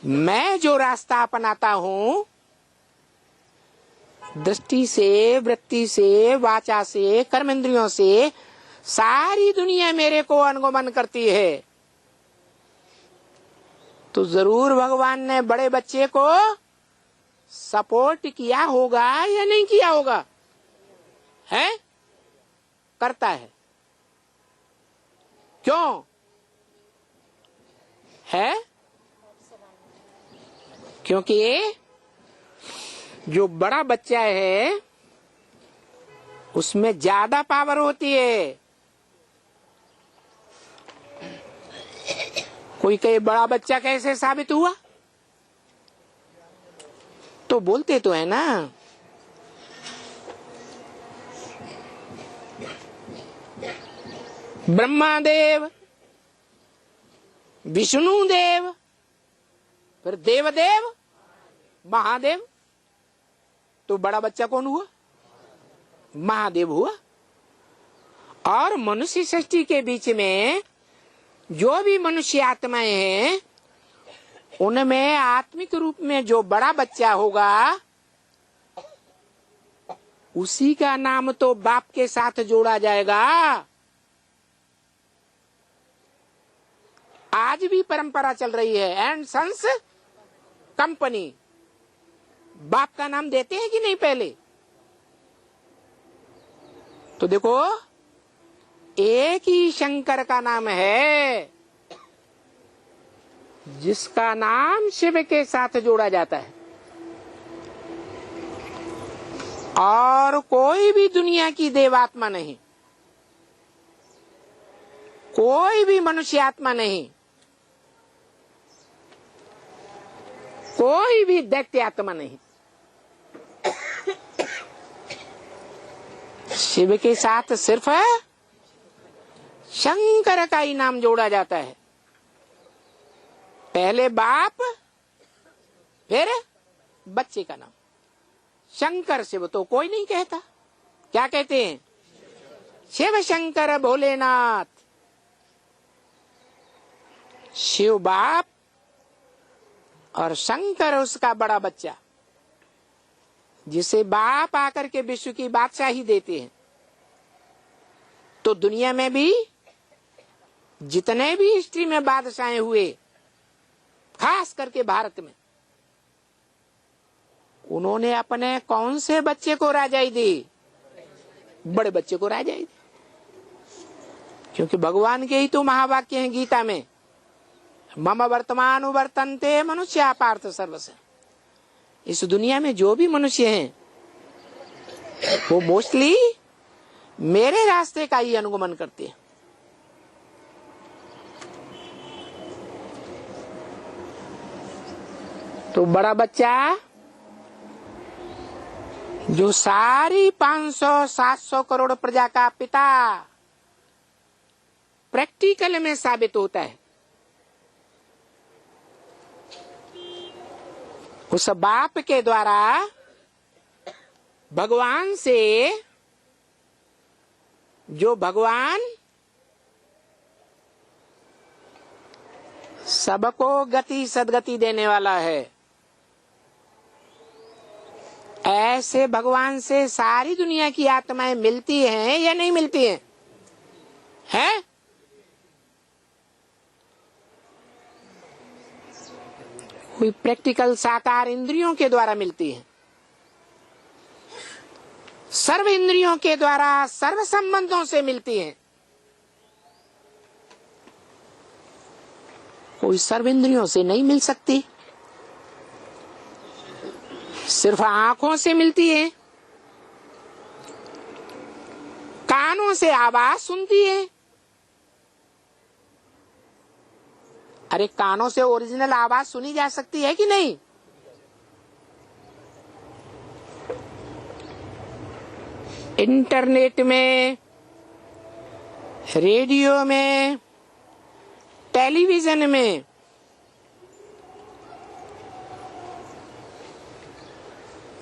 मैं जो रास्ता अपनाता हूं, दृष्टि से, वृत्ति से, वाचा से, कर्मेंद्रियों से सारी दुनिया मेरे को अनुगमन करती है। तो जरूर भगवान ने बड़े बच्चे को सपोर्ट किया होगा या नहीं किया होगा? है? करता है। क्यों है? क्योंकि जो बड़ा बच्चा है उसमें ज्यादा पावर होती है। कोई कहे बड़ा बच्चा कैसे साबित हुआ? तो बोलते तो है ना, ब्रह्मादेव, विष्णुदेव, फिर देवदेव, महादेव। तो बड़ा बच्चा कौन हुआ? महादेव हुआ। और मनुष्य सृष्टि के बीच में जो भी मनुष्य आत्माएं हैं उनमें आत्मिक रूप में जो बड़ा बच्चा होगा उसी का नाम तो बाप के साथ जोड़ा जाएगा। आज भी परंपरा चल रही है, एंड सन्स कंपनी। बाप का नाम देते हैं कि नहीं पहले? तो देखो, एक ही शंकर का नाम है जिसका नाम शिव के साथ जोड़ा जाता है। और कोई भी दुनिया की देवात्मा नहीं, कोई भी मनुष्य आत्मा नहीं, कोई भी दैत्य आत्मा नहीं, शिव के साथ सिर्फ शंकर का ही नाम जोड़ा जाता है। पहले बाप फिर बच्चे का नाम। शंकर शिव तो कोई नहीं कहता। क्या कहते हैं? शिव शंकर भोलेनाथ। शिव बाप और शंकर उसका बड़ा बच्चा, जिसे बाप आकर के विश्व की बादशाही देते हैं। तो दुनिया में भी जितने भी हिस्ट्री में बादशाह हुए, खास करके भारत में, उन्होंने अपने कौन से बच्चे को राजाई दी? बड़े बच्चे को राजाई दी। क्योंकि भगवान के ही तो महावाक्य हैं गीता में, मम वर्तमान वर्तन्ते मनुष्य पार्थ सर्वस्य। इस दुनिया में जो भी मनुष्य हैं वो मोस्टली मेरे रास्ते का ही अनुगमन करते हैं। तो बड़ा बच्चा जो सारी 500-700 करोड़ प्रजा का पिता प्रैक्टिकल में साबित होता है, उस बाप के द्वारा भगवान से, जो भगवान सबको गति सदगति देने वाला है, ऐसे भगवान से सारी दुनिया की आत्माएं मिलती हैं या नहीं मिलती हैं? हैं? कोई प्रैक्टिकल साकार इंद्रियों के द्वारा मिलती है, सर्व इंद्रियों के द्वारा सर्व संबंधों से मिलती है। कोई सर्व इंद्रियों से नहीं मिल सकती, सिर्फ आंखों से मिलती है, कानों से आवाज सुनती है। अरे कानों से ओरिजिनल आवाज सुनी जा सकती है कि नहीं? इंटरनेट में, रेडियो में, टेलीविजन में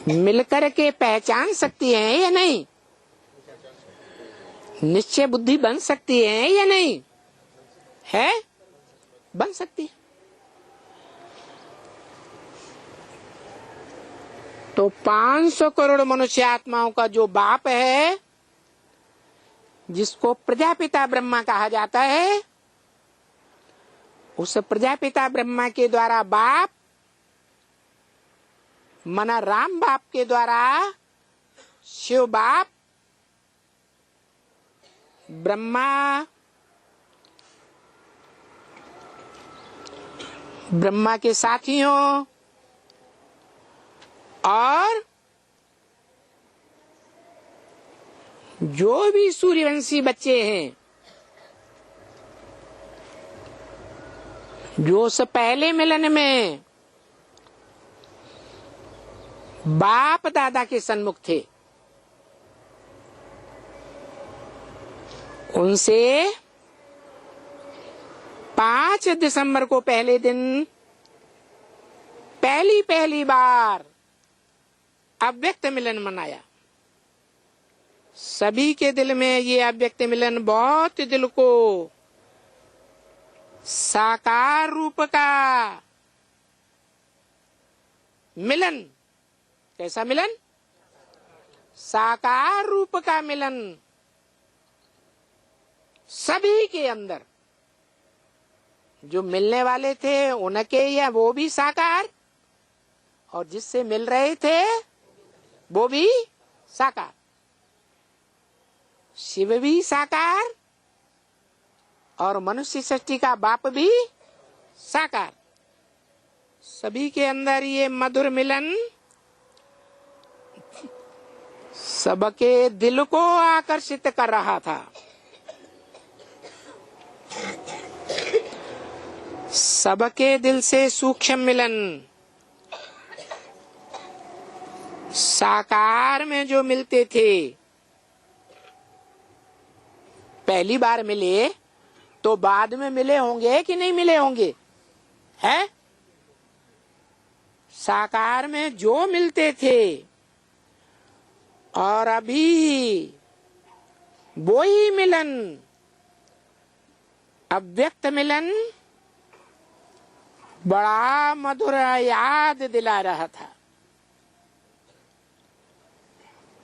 मिलकर के पहचान सकती हैं या नहीं? निश्चय बुद्धि बन सकती है या नहीं? है? बन सकती है। तो 500 करोड़ मनुष्य आत्माओं का जो बाप है, जिसको प्रजापिता ब्रह्मा कहा जाता है, उस प्रजापिता ब्रह्मा के द्वारा बाप मना राम बाप के द्वारा शिव बाप, ब्रह्मा के साथियों और जो भी सूर्यवंशी बच्चे हैं, जो उस पहले मिलन में बाप दादा के सन्मुख थे, उनसे 5 दिसंबर को पहले दिन पहली बार अव्यक्त मिलन मनाया। सभी के दिल में ये अव्यक्त मिलन बहुत दिल को साकार रूप का मिलन, कैसा मिलन? साकार रूप का मिलन सभी के अंदर। जो मिलने वाले थे उनके या वो भी साकार, और जिससे मिल रहे थे वो भी साकार। शिव भी साकार और मनुष्य सृष्टि का बाप भी साकार। सभी के अंदर ये मधुर मिलन सबके दिल को आकर्षित कर रहा था। सबके दिल से सूक्ष्म मिलन साकार में जो मिलते थे, पहली बार मिले तो बाद में मिले होंगे कि नहीं मिले होंगे? हैं? साकार में जो मिलते थे और अभी वो ही मिलन, अव्यक्त मिलन बड़ा मधुर याद दिला रहा था।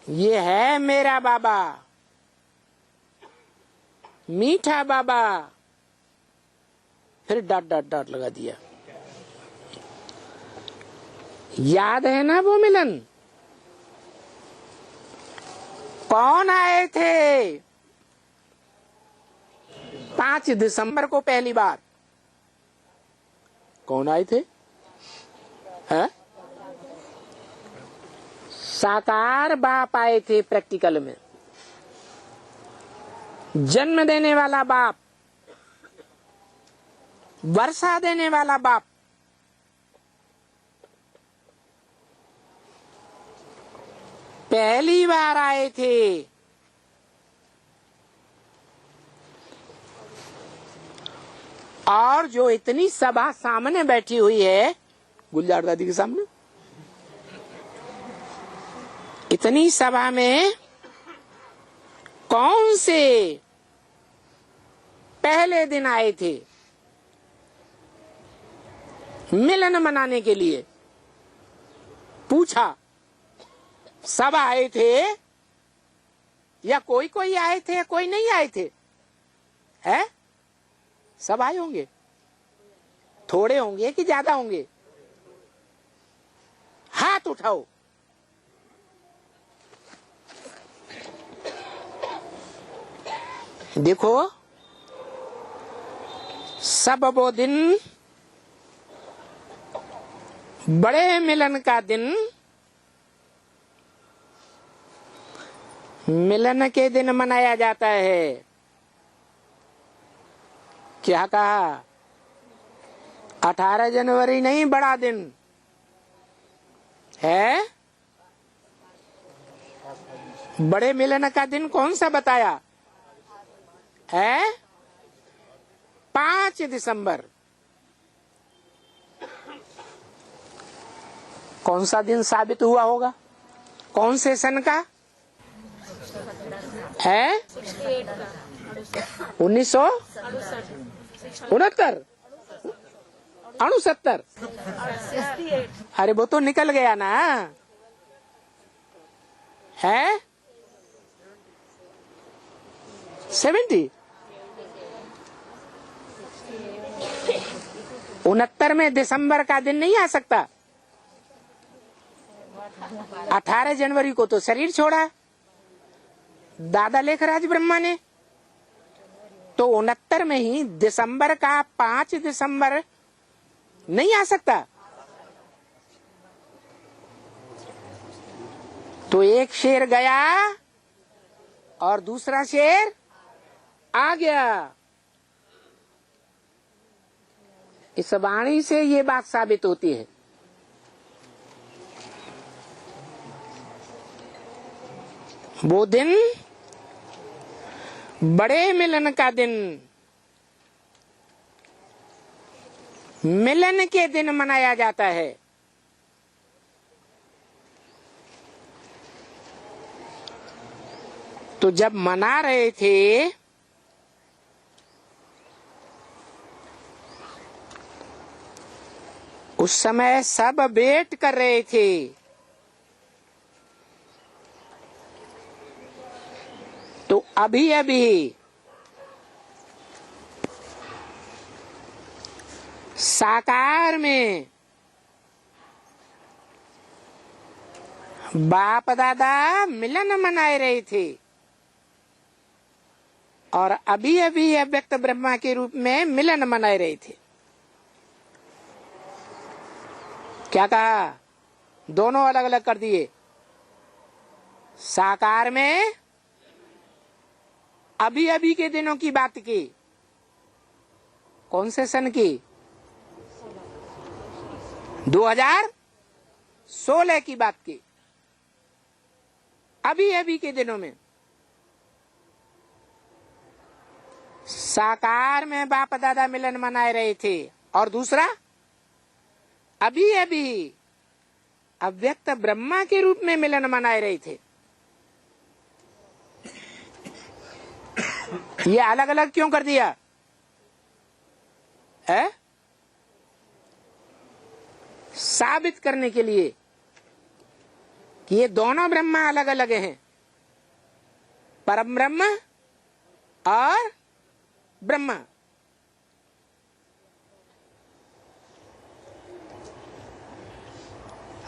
ये है मेरा बाबा, मीठा बाबा। फिर डॉट डॉट डॉट लगा दिया। याद है ना वो मिलन? कौन आए थे 5 दिसंबर को पहली बार? कौन आए थे? है? साकार बाप आए थे प्रैक्टिकल में। जन्म देने वाला बाप, वर्षा देने वाला बाप, पहली बार आए थे। और जो इतनी सभा सामने बैठी हुई है, गुलजार दादी के सामने, इतनी सभा में कौन से पहले दिन आए थे मिलन मनाने के लिए? पूछा। सब आए थे या कोई कोई आए थे, कोई नहीं आए थे? है? सब आए होंगे। थोड़े होंगे कि ज्यादा होंगे? हाथ उठाओ। देखो, सब वो दिन, बड़े मिलन का दिन, मिलन के दिन मनाया जाता है। क्या कहा? 18 जनवरी नहीं, बड़ा दिन है। बड़े मिलन का दिन कौन सा बताया है? 5 दिसंबर। कौन सा दिन साबित हुआ होगा? कौन से सन का है? 1969, 69। अरे वो तो निकल गया ना। है 70। 69 में दिसंबर का दिन नहीं आ सकता। 18 जनवरी को तो शरीर छोड़ा दादा लेखराज ब्रह्मा ने, तो 69 में ही दिसंबर का 5 दिसंबर नहीं आ सकता। तो एक शेर गया और दूसरा शेर आ गया। इस वाणी से ये बात साबित होती है। वो दिन, बड़े मिलन का दिन, मिलन के दिन मनाया जाता है। तो जब मना रहे थे उस समय सब वेट कर रहे थे। तो अभी अभी साकार में बाप दादा मिलन मनाए रहे थे और अभी अभी अव्यक्त ब्रह्मा के रूप में मिलन मनाए रहे थे। क्या कहा? दोनों अलग अलग कर दिए। साकार में अभी अभी के दिनों की बात की। कौन से सन की? 2016 की बात की। अभी अभी के दिनों में साकार में बाप दादा मिलन मनाए रहे थे, और दूसरा अभी अभी अव्यक्त ब्रह्मा के रूप में मिलन मनाए रहे थे। ये अलग अलग क्यों कर दिया है? साबित करने के लिए कि ये दोनों ब्रह्मा अलग अलग हैं, परम ब्रह्म और ब्रह्मा।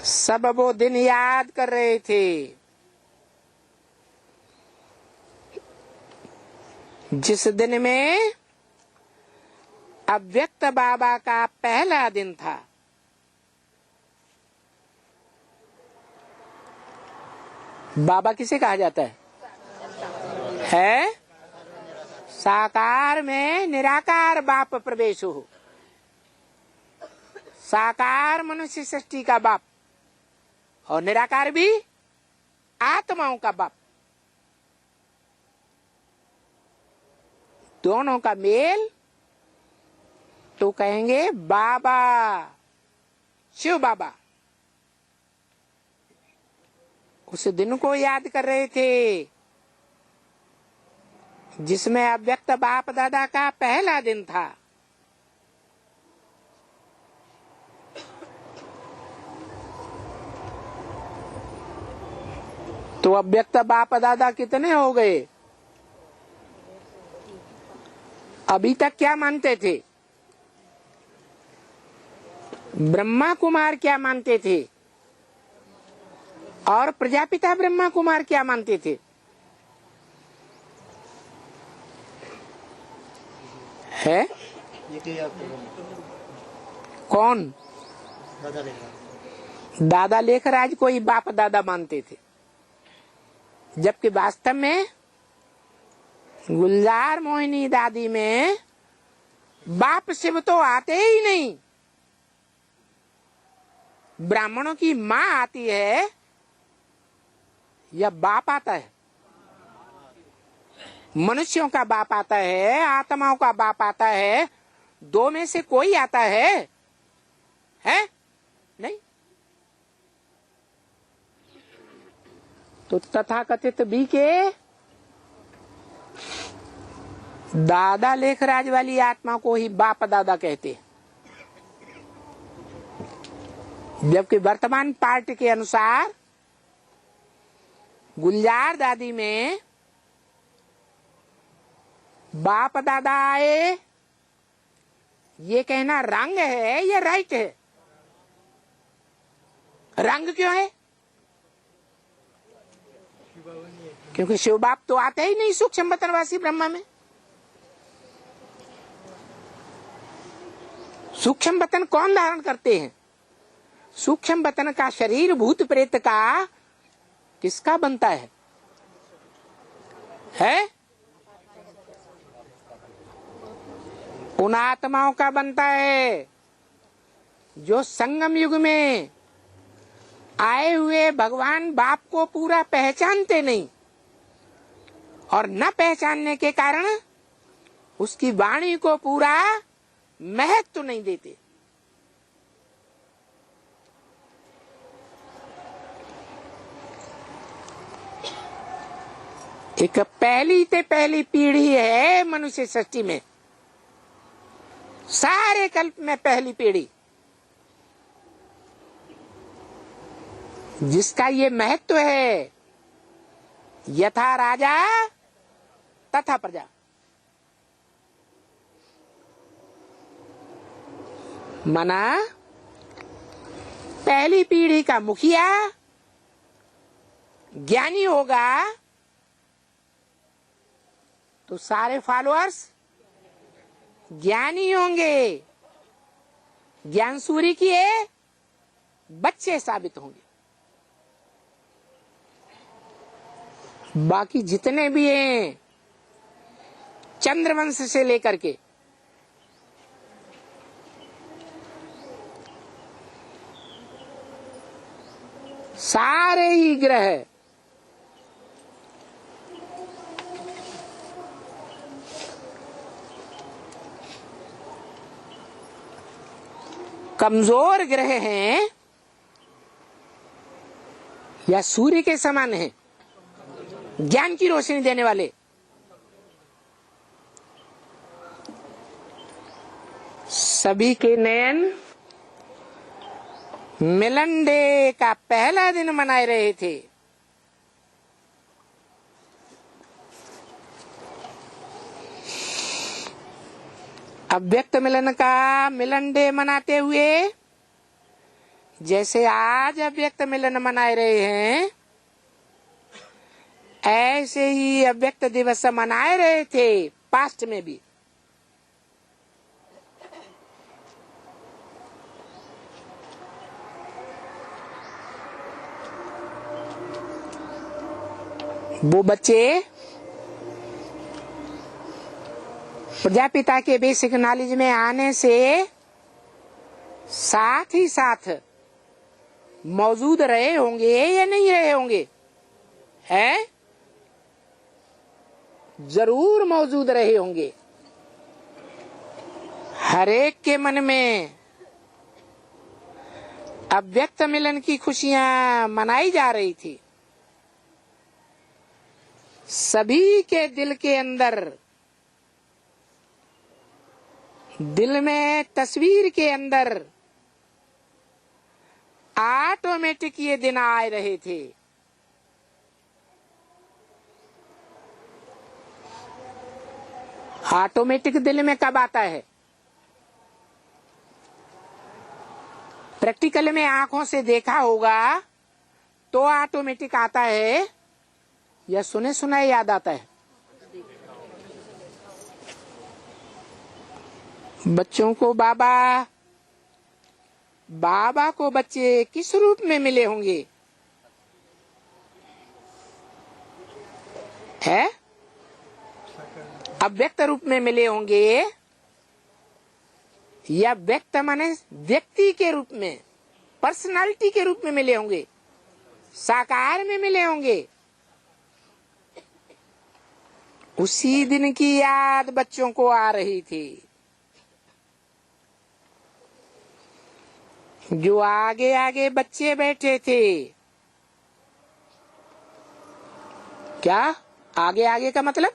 सब वो दिन याद कर रहे थे जिस दिन में अव्यक्त बाबा का पहला दिन था। बाबा किसे कहा जाता है? साकार में निराकार बाप प्रवेश हो। साकार मनुष्य सृष्टि का बाप और निराकार भी आत्माओं का बाप, दोनों का मेल तो कहेंगे बाबा, शिव बाबा। उस दिन को याद कर रहे थे जिसमें अव्यक्त बाप दादा का पहला दिन था। तो अव्यक्त बाप दादा कितने हो गए? अभी तक क्या मानते थे? ब्रह्मा कुमार क्या मानते थे और प्रजापिता ब्रह्मा कुमार क्या मानते थे? है कौन? दादा लेखराज को ही बाप दादा मानते थे, जबकि वास्तव में गुलजार मोहिनी दादी में बाप शिव तो आते ही नहीं। ब्राह्मणों की माँ आती है या बाप आता है? मनुष्यों का बाप आता है, आत्माओं का बाप आता है, दो में से कोई आता है? नहीं। तो तथाकथित बी के दादा लेखराज वाली आत्मा को ही बाप दादा कहते, जबकि वर्तमान पार्टी के अनुसार गुलजार दादी में बाप दादा आए, ये कहना रंग है या राइट है? रंग क्यों है? क्योंकि शिव बाप तो आते ही नहीं सूक्ष्म बतनवासी ब्रह्मा में। सूक्ष्म बतन कौन धारण करते हैं? सूक्ष्म बतन का शरीर भूत प्रेत का किसका बनता है? उन आत्माओं का बनता है जो संगम युग में आए हुए भगवान बाप को पूरा पहचानते नहीं, और न पहचानने के कारण उसकी वाणी को पूरा महत्व नहीं देते। एक पहली से पहली पीढ़ी है मनुष्य सृष्टि में, सारे कल्प में पहली पीढ़ी, जिसका ये महत्व है, यथा राजा तथा प्रजा। मना पहली पीढ़ी का मुखिया ज्ञानी होगा तो सारे फॉलोअर्स ज्ञानी होंगे, ज्ञान सूर्य किए बच्चे साबित होंगे। बाकी जितने भी हैं चंद्रवंश से लेकर के सारे ही ग्रह कमजोर ग्रह हैं या सूर्य के समान हैं, ज्ञान की रोशनी देने वाले? सभी के नयन मिलन डे का पहला दिन मनाए रहे थे। अव्यक्त मिलन का मिलन डे मनाते हुए जैसे आज अव्यक्त मिलन मनाए रहे हैं, ऐसे ही अव्यक्त दिवस मनाए रहे थे पास्ट में भी। वो बच्चे प्रजापिता के बेसिक नॉलेज में आने से साथ ही साथ मौजूद रहे होंगे या नहीं रहे होंगे? हैं? जरूर मौजूद रहे होंगे। हर एक के मन में अव्यक्त मिलन की खुशियां मनाई जा रही थी। सभी के दिल के अंदर, दिल में तस्वीर के अंदर ऑटोमेटिक ये दिन आ रहे थे। ऑटोमेटिक दिल में कब आता है? प्रैक्टिकल में आंखों से देखा होगा तो ऑटोमेटिक आता है या सुने सुनाए याद आता है? बच्चों को बाबा को बच्चे किस रूप में मिले होंगे? है? अव्यक्त रूप में मिले होंगे या व्यक्त माने व्यक्ति के रूप में, पर्सनालिटी के रूप में मिले होंगे, साकार में मिले होंगे? उसी दिन की याद बच्चों को आ रही थी। जो आगे आगे बच्चे बैठे थे, क्या आगे आगे का मतलब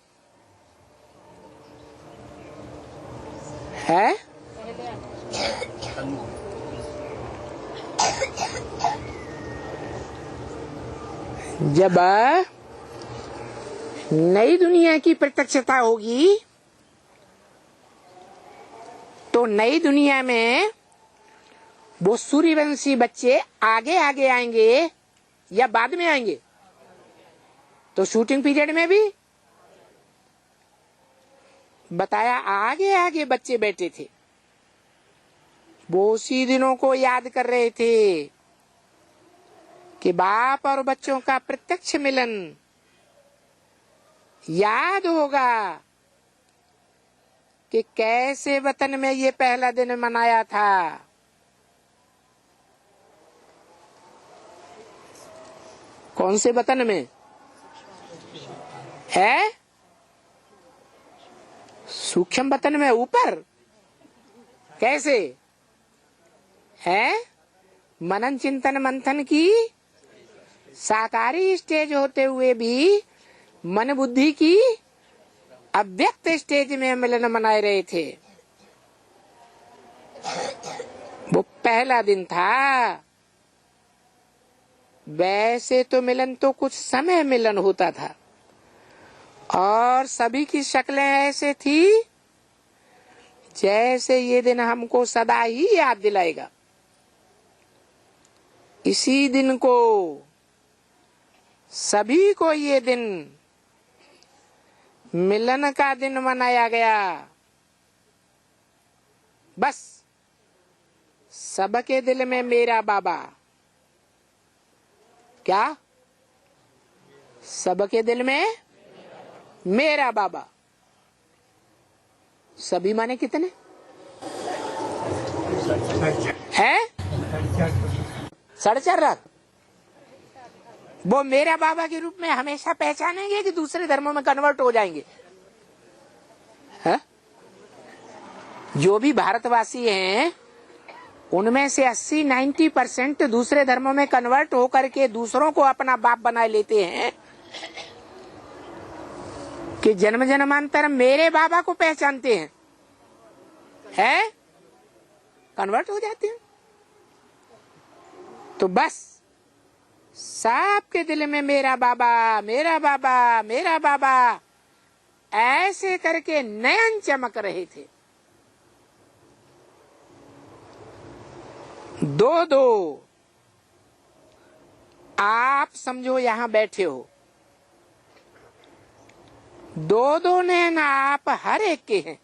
है? जब नई दुनिया की प्रत्यक्षता होगी तो नई दुनिया में वो सूर्यवंशी बच्चे आगे आगे आएंगे या बाद में आएंगे? तो शूटिंग पीरियड में भी बताया आगे आगे बच्चे बैठे थे। वो उसी दिनों को याद कर रहे थे कि बाप और बच्चों का प्रत्यक्ष मिलन याद होगा कि कैसे वतन में ये पहला दिन मनाया था। कौन से वतन में है? सूक्ष्म वतन में ऊपर। कैसे है? मनन चिंतन मंथन की साकारी स्टेज होते हुए भी मन बुद्धि की अव्यक्त स्टेज में मिलन मनाए रहे थे। वो पहला दिन था। वैसे तो मिलन तो कुछ समय मिलन होता था और सभी की शक्लें ऐसे थी जैसे ये दिन हमको सदा ही याद दिलाएगा। इसी दिन को सभी को ये दिन मिलन का दिन मनाया गया। बस सबके दिल में मेरा बाबा। क्या? सबके दिल में मेरा बाबा। सभी माने कितने हैं? 4.5 लाख। वो मेरा बाबा के रूप में हमेशा पहचानेंगे कि दूसरे धर्मों में कन्वर्ट हो जाएंगे? है? जो भी भारतवासी हैं उनमें से 80-90% दूसरे धर्मों में कन्वर्ट होकर के दूसरों को अपना बाप बना लेते हैं कि जन्म जन्मांतर मेरे बाबा को पहचानते हैं, है? कन्वर्ट हो जाते हैं। तो बस सबके दिल में मेरा बाबा, मेरा बाबा, मेरा बाबा ऐसे करके नयन चमक रहे थे। दो आप समझो यहां बैठे हो, दो नयन आप हर एक के हैं।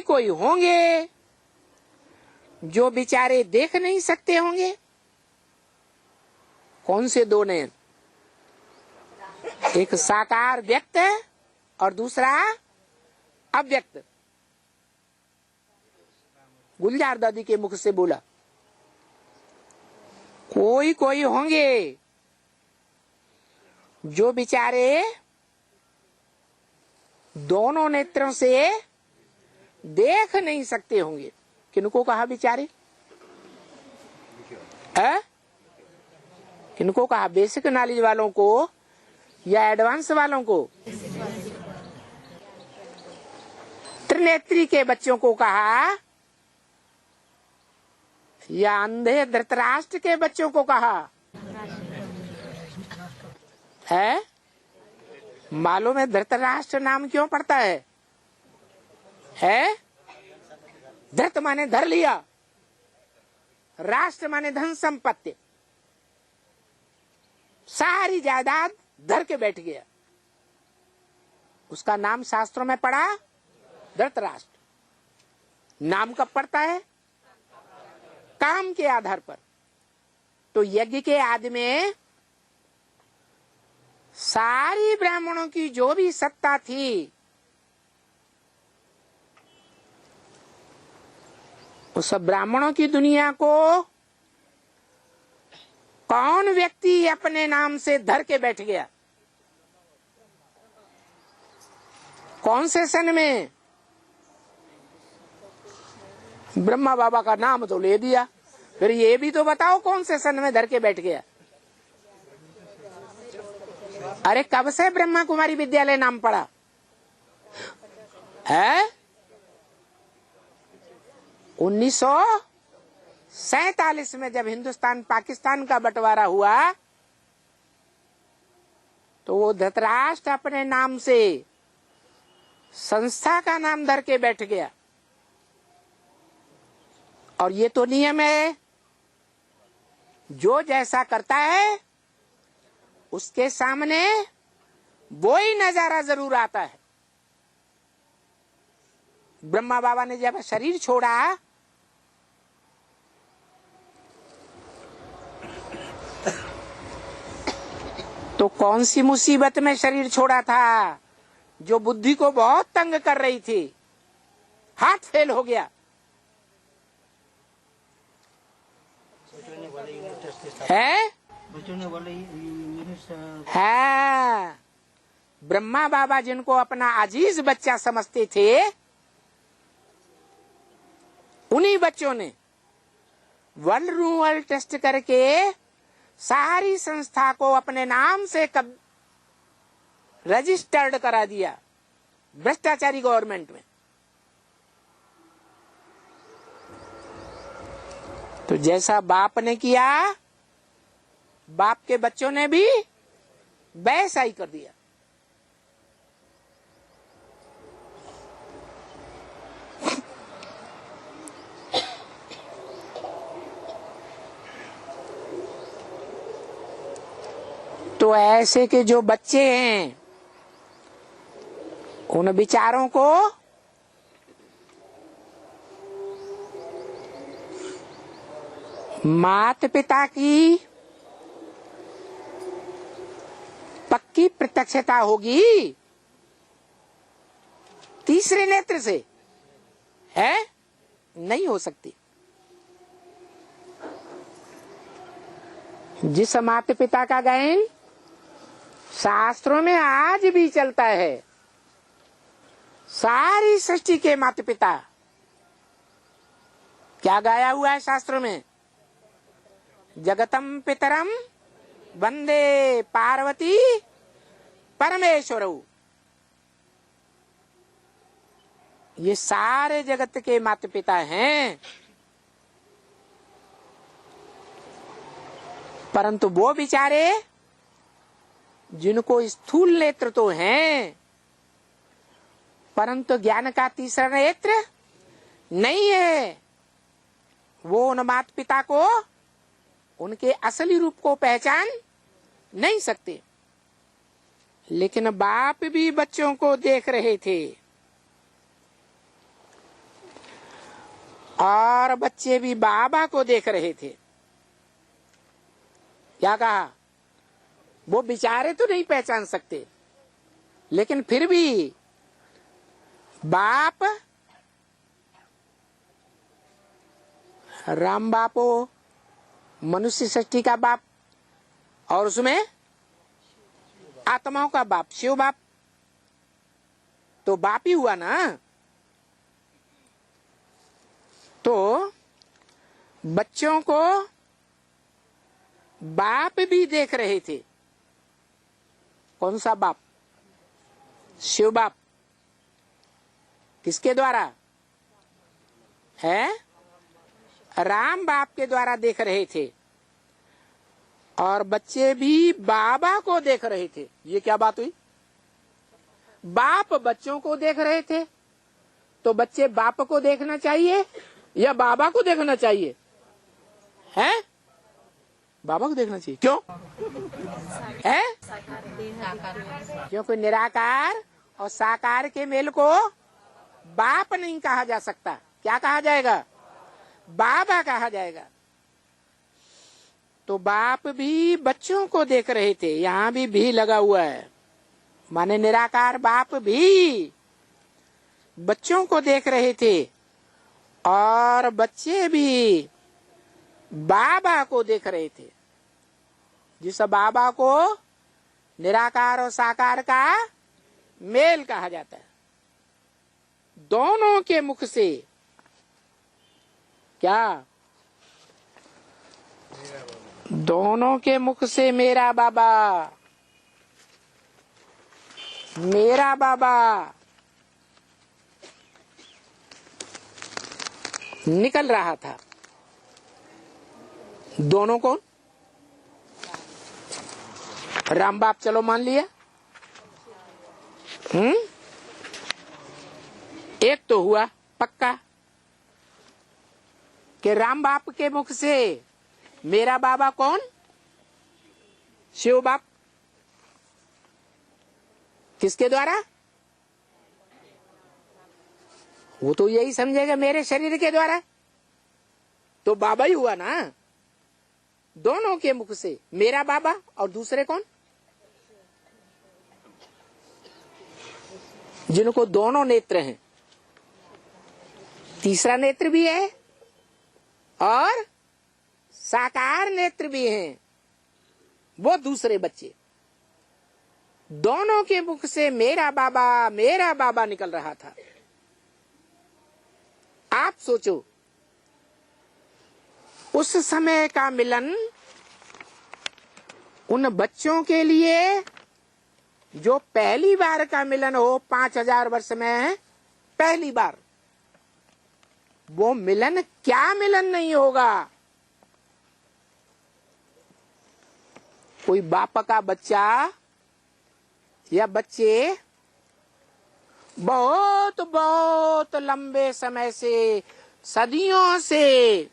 कोई होंगे जो बेचारे देख नहीं सकते होंगे। कौन से दो नयन? एक साकार व्यक्त और दूसरा अव्यक्त। गुलजार दादी के मुख से बोला। कोई होंगे जो बेचारे दोनों नेत्रों से देख नहीं सकते होंगे। किनको कहा बेचारे? किनको कहा? बेसिक नॉलेज वालों को या एडवांस वालों को? त्रिनेत्री के बच्चों को कहा या अंधे धृतराष्ट्र के बच्चों को कहा? है? मालूम है धृतराष्ट्र नाम क्यों पड़ता है? धृत माने धर लिया, राष्ट्र माने धन संपत्ति, सारी जायदाद धर के बैठ गया। उसका नाम शास्त्रों में पड़ा धृतराष्ट्र। नाम कब पड़ता है? काम के आधार पर। तो यज्ञ के आदि में सारी ब्राह्मणों की जो भी सत्ता थी उस ब्राह्मणों की दुनिया को कौन व्यक्ति अपने नाम से धर के बैठ गया? कौन से सन में? ब्रह्मा बाबा का नाम तो ले दिया, फिर ये भी तो बताओ कौन से सन में धर के बैठ गया? अरे कब से ब्रह्मा कुमारी विद्यालय नाम पड़ा है? 1947 में जब हिंदुस्तान पाकिस्तान का बंटवारा हुआ तो वो धृतराष्ट्र अपने नाम से संस्था का नाम धर के बैठ गया। और ये तो नियम है, जो जैसा करता है उसके सामने वो ही नजारा जरूर आता है। ब्रह्मा बाबा ने जब शरीर छोड़ा तो कौन सी मुसीबत में शरीर छोड़ा था जो बुद्धि को बहुत तंग कर रही थी? हार्ट फेल हो गया है? ब्रह्मा बाबा जिनको अपना अजीज बच्चा समझते थे, उन्हीं बच्चों ने वर्ल्ड रूल टेस्ट करके सारी संस्था को अपने नाम से कब रजिस्टर्ड करा दिया भ्रष्टाचारी गवर्नमेंट में। तो जैसा बाप ने किया, बाप के बच्चों ने भी वैसा ही कर दिया। तो ऐसे के जो बच्चे हैं उन विचारों को माता पिता की पक्की प्रत्यक्षता होगी तीसरे नेत्र से, है? नहीं हो सकती। जिस माता पिता का गायन शास्त्रों में आज भी चलता है, सारी सृष्टि के माता पिता क्या गाया हुआ है शास्त्रों में? जगतम पितरम वंदे पार्वती परमेश्वरऊ। ये सारे जगत के माता पिता हैं, परंतु वो बेचारे जिनको स्थूल नेत्र तो हैं, परंतु ज्ञान का तीसरा नेत्र नहीं है, वो उन माता पिता को, उनके असली रूप को पहचान नहीं सकते। लेकिन बाप भी बच्चों को देख रहे थे और बच्चे भी बाबा को देख रहे थे। क्या कहा? वो बेचारे तो नहीं पहचान सकते, लेकिन फिर भी बाप, राम बापो मनुष्य सृष्टि का बाप, और उसमें आत्माओं का बाप शिव बाप, तो बाप ही हुआ ना। तो बच्चों को बाप भी देख रहे थे। कौन सा बाप? शिव बाप। किसके द्वारा है? राम बाप के द्वारा देख रहे थे, और बच्चे भी बाबा को देख रहे थे। ये क्या बात हुई? बाप बच्चों को देख रहे थे, तो बच्चे बाप को देखना चाहिए या बाबा को देखना चाहिए? है? बाबा को देखना चाहिए। क्यों? है? क्योंकि निराकार और साकार के मेल को बाप नहीं कहा जा सकता। क्या कहा जाएगा? बाबा कहा जाएगा। तो बाप भी बच्चों को देख रहे थे। यहाँ भी लगा हुआ है, माने निराकार बाप भी बच्चों को देख रहे थे, और बच्चे भी बाबा को देख रहे थे। जिस बाबा को निराकार और साकार का मेल कहा जाता है। दोनों के मुख से क्या? दोनों के मुख से मेरा बाबा, मेरा बाबा निकल रहा था। दोनों कौन? राम बाप चलो मान लिया। एक तो हुआ पक्का कि राम बाप के मुख से मेरा बाबा कौन? शिव बाप। किसके द्वारा? वो तो यही समझेगा मेरे शरीर के द्वारा, तो बाबा ही हुआ ना। दोनों के मुख से मेरा बाबा, और दूसरे कौन? जिनको दोनों नेत्र हैं, तीसरा नेत्र भी है और साकार नेत्र भी हैं, वो दूसरे बच्चे। दोनों के मुख से मेरा बाबा निकल रहा था। आप सोचो, उस समय का मिलन उन बच्चों के लिए जो पहली बार का मिलन हो, 5000 वर्ष में पहली बार, वो मिलन क्या मिलन नहीं होगा। कोई बाप का बच्चा या बच्चे बहुत बहुत लंबे समय से, सदियों से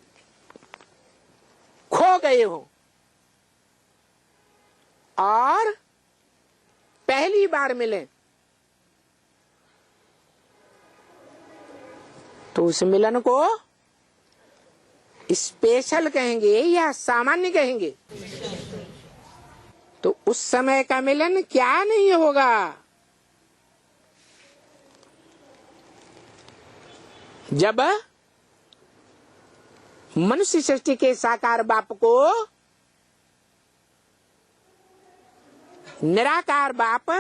खो गए हो, और पहली बार मिले, तो उस मिलन को स्पेशल कहेंगे या सामान्य कहेंगे? तो उस समय का मिलन क्या नहीं होगा। जब मनुष्य सृष्टि के साकार बाप को निराकार बाप,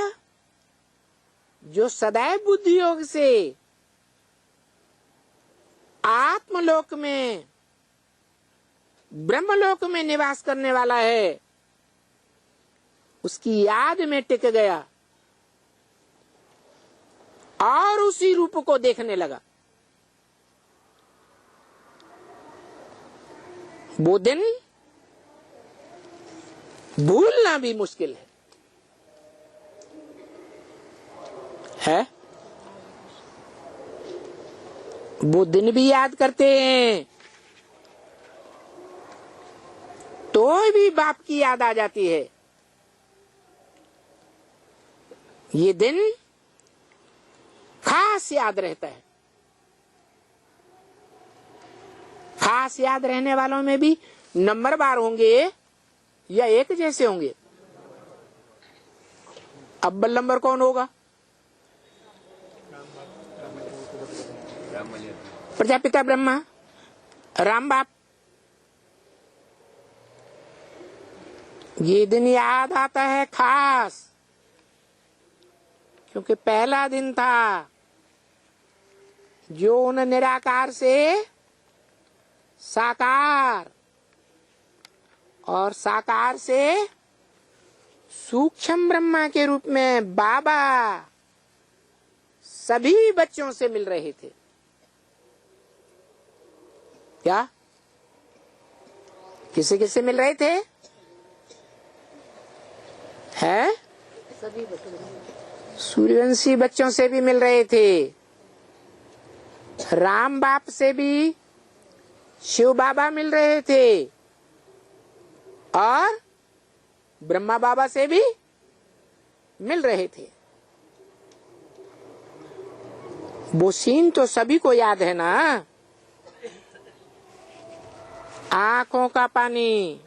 जो सदैव बुद्धि योग से आत्मलोक में, ब्रह्मलोक में निवास करने वाला है, उसकी याद में टिक गया और उसी रूप को देखने लगा। वो दिन भूलना भी मुश्किल है? वो दिन भी याद करते हैं तो भी बाप की याद आ जाती है। ये दिन खास याद रहता है। खास याद रहने वालों में भी नंबरवार होंगे या एक जैसे होंगे? अव्वल नंबर कौन होगा? प्रजापिता ब्रह्मा, राम बाप। ये दिन याद आता है खास, क्योंकि पहला दिन था जो उन निराकार से साकार और साकार से सूक्ष्म ब्रह्मा के रूप में बाबा सभी बच्चों से मिल रहे थे। क्या किसे किसे मिल रहे थे? है सभी बच्चों, सूर्यवंशी बच्चों से भी मिल रहे थे, राम बाप से भी शिव बाबा मिल रहे थे और ब्रह्मा बाबा से भी मिल रहे थे। वो सीन तो सभी को याद है ना? आंखों का पानी,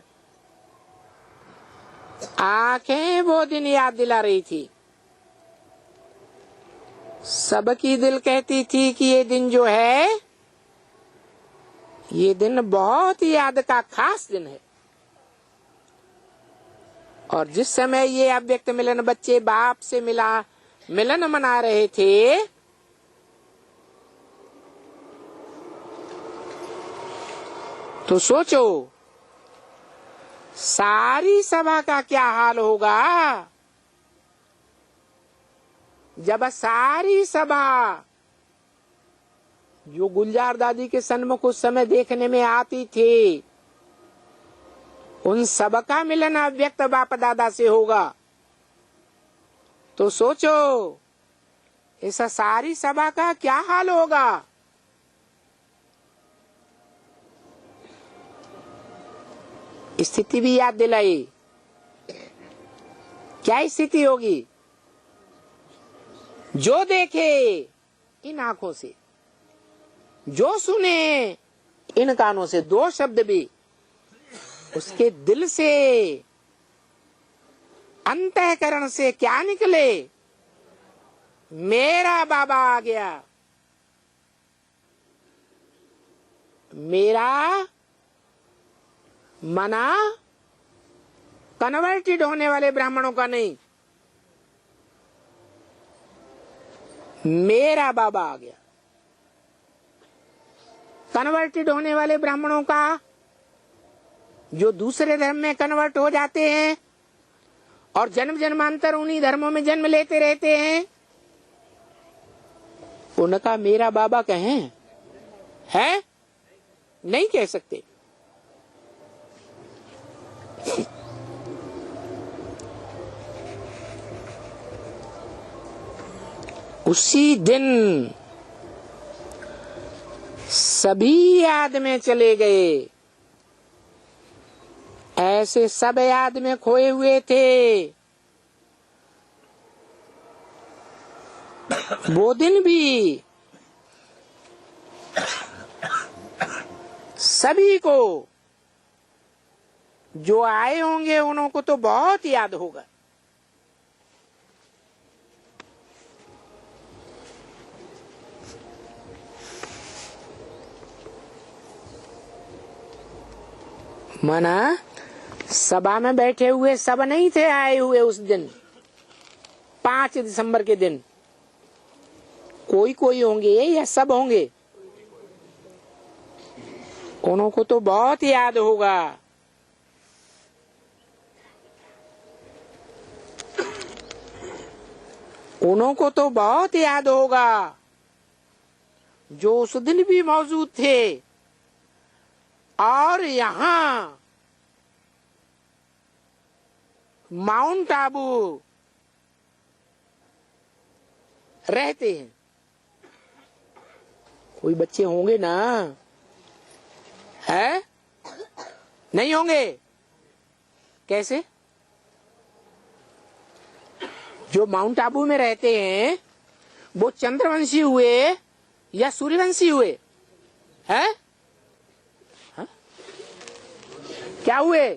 आंखें वो दिन याद दिला रही थी। सबकी दिल कहती थी कि ये दिन जो है, ये दिन बहुत याद का खास दिन है। और जिस समय ये अव्यक्त मिलन बच्चे बाप से मिलन मना रहे थे, तो सोचो सारी सभा का क्या हाल होगा जब सारी सभा जो गुलजार दादी के सन्मुख उस समय देखने में आती थी, उन सबका मिलन अव्यक्त बाप दादा से होगा। तो सोचो ऐसा सारी सभा का क्या हाल होगा। स्थिति भी याद दिलाई। क्या स्थिति होगी? जो देखे इन आंखों से, जो सुने इन कानों से, दो शब्द भी उसके दिल से, अंतःकरण से क्या निकले? मेरा बाबा आ गया। मेरा मना कन्वर्टेड होने वाले ब्राह्मणों का नहीं, मेरा बाबा आ गया। कन्वर्टेड होने वाले ब्राह्मणों का, जो दूसरे धर्म में कन्वर्ट हो जाते हैं और जन्म जन्मांतर उन्हीं धर्मों में जन्म लेते रहते हैं, उनका मेरा बाबा कहें? है? नहीं कह सकते। उसी दिन सभी याद में चले गए। ऐसे सब याद में खोए हुए थे। वो दिन भी सभी को, जो आए होंगे उन्हों को तो बहुत याद होगा। माना सभा में बैठे हुए सब नहीं थे आए हुए उस दिन, 5 दिसंबर के दिन। कोई कोई होंगे या सब होंगे? उनको तो बहुत याद होगा। उनको तो बहुत याद होगा जो उस दिन भी मौजूद थे और यहाँ माउंट आबू रहते हैं। कोई बच्चे होंगे ना, है? नहीं होंगे? कैसे? जो माउंट आबू में रहते हैं वो चंद्रवंशी हुए या सूर्यवंशी हुए? हैं? हाँ? क्या हुए?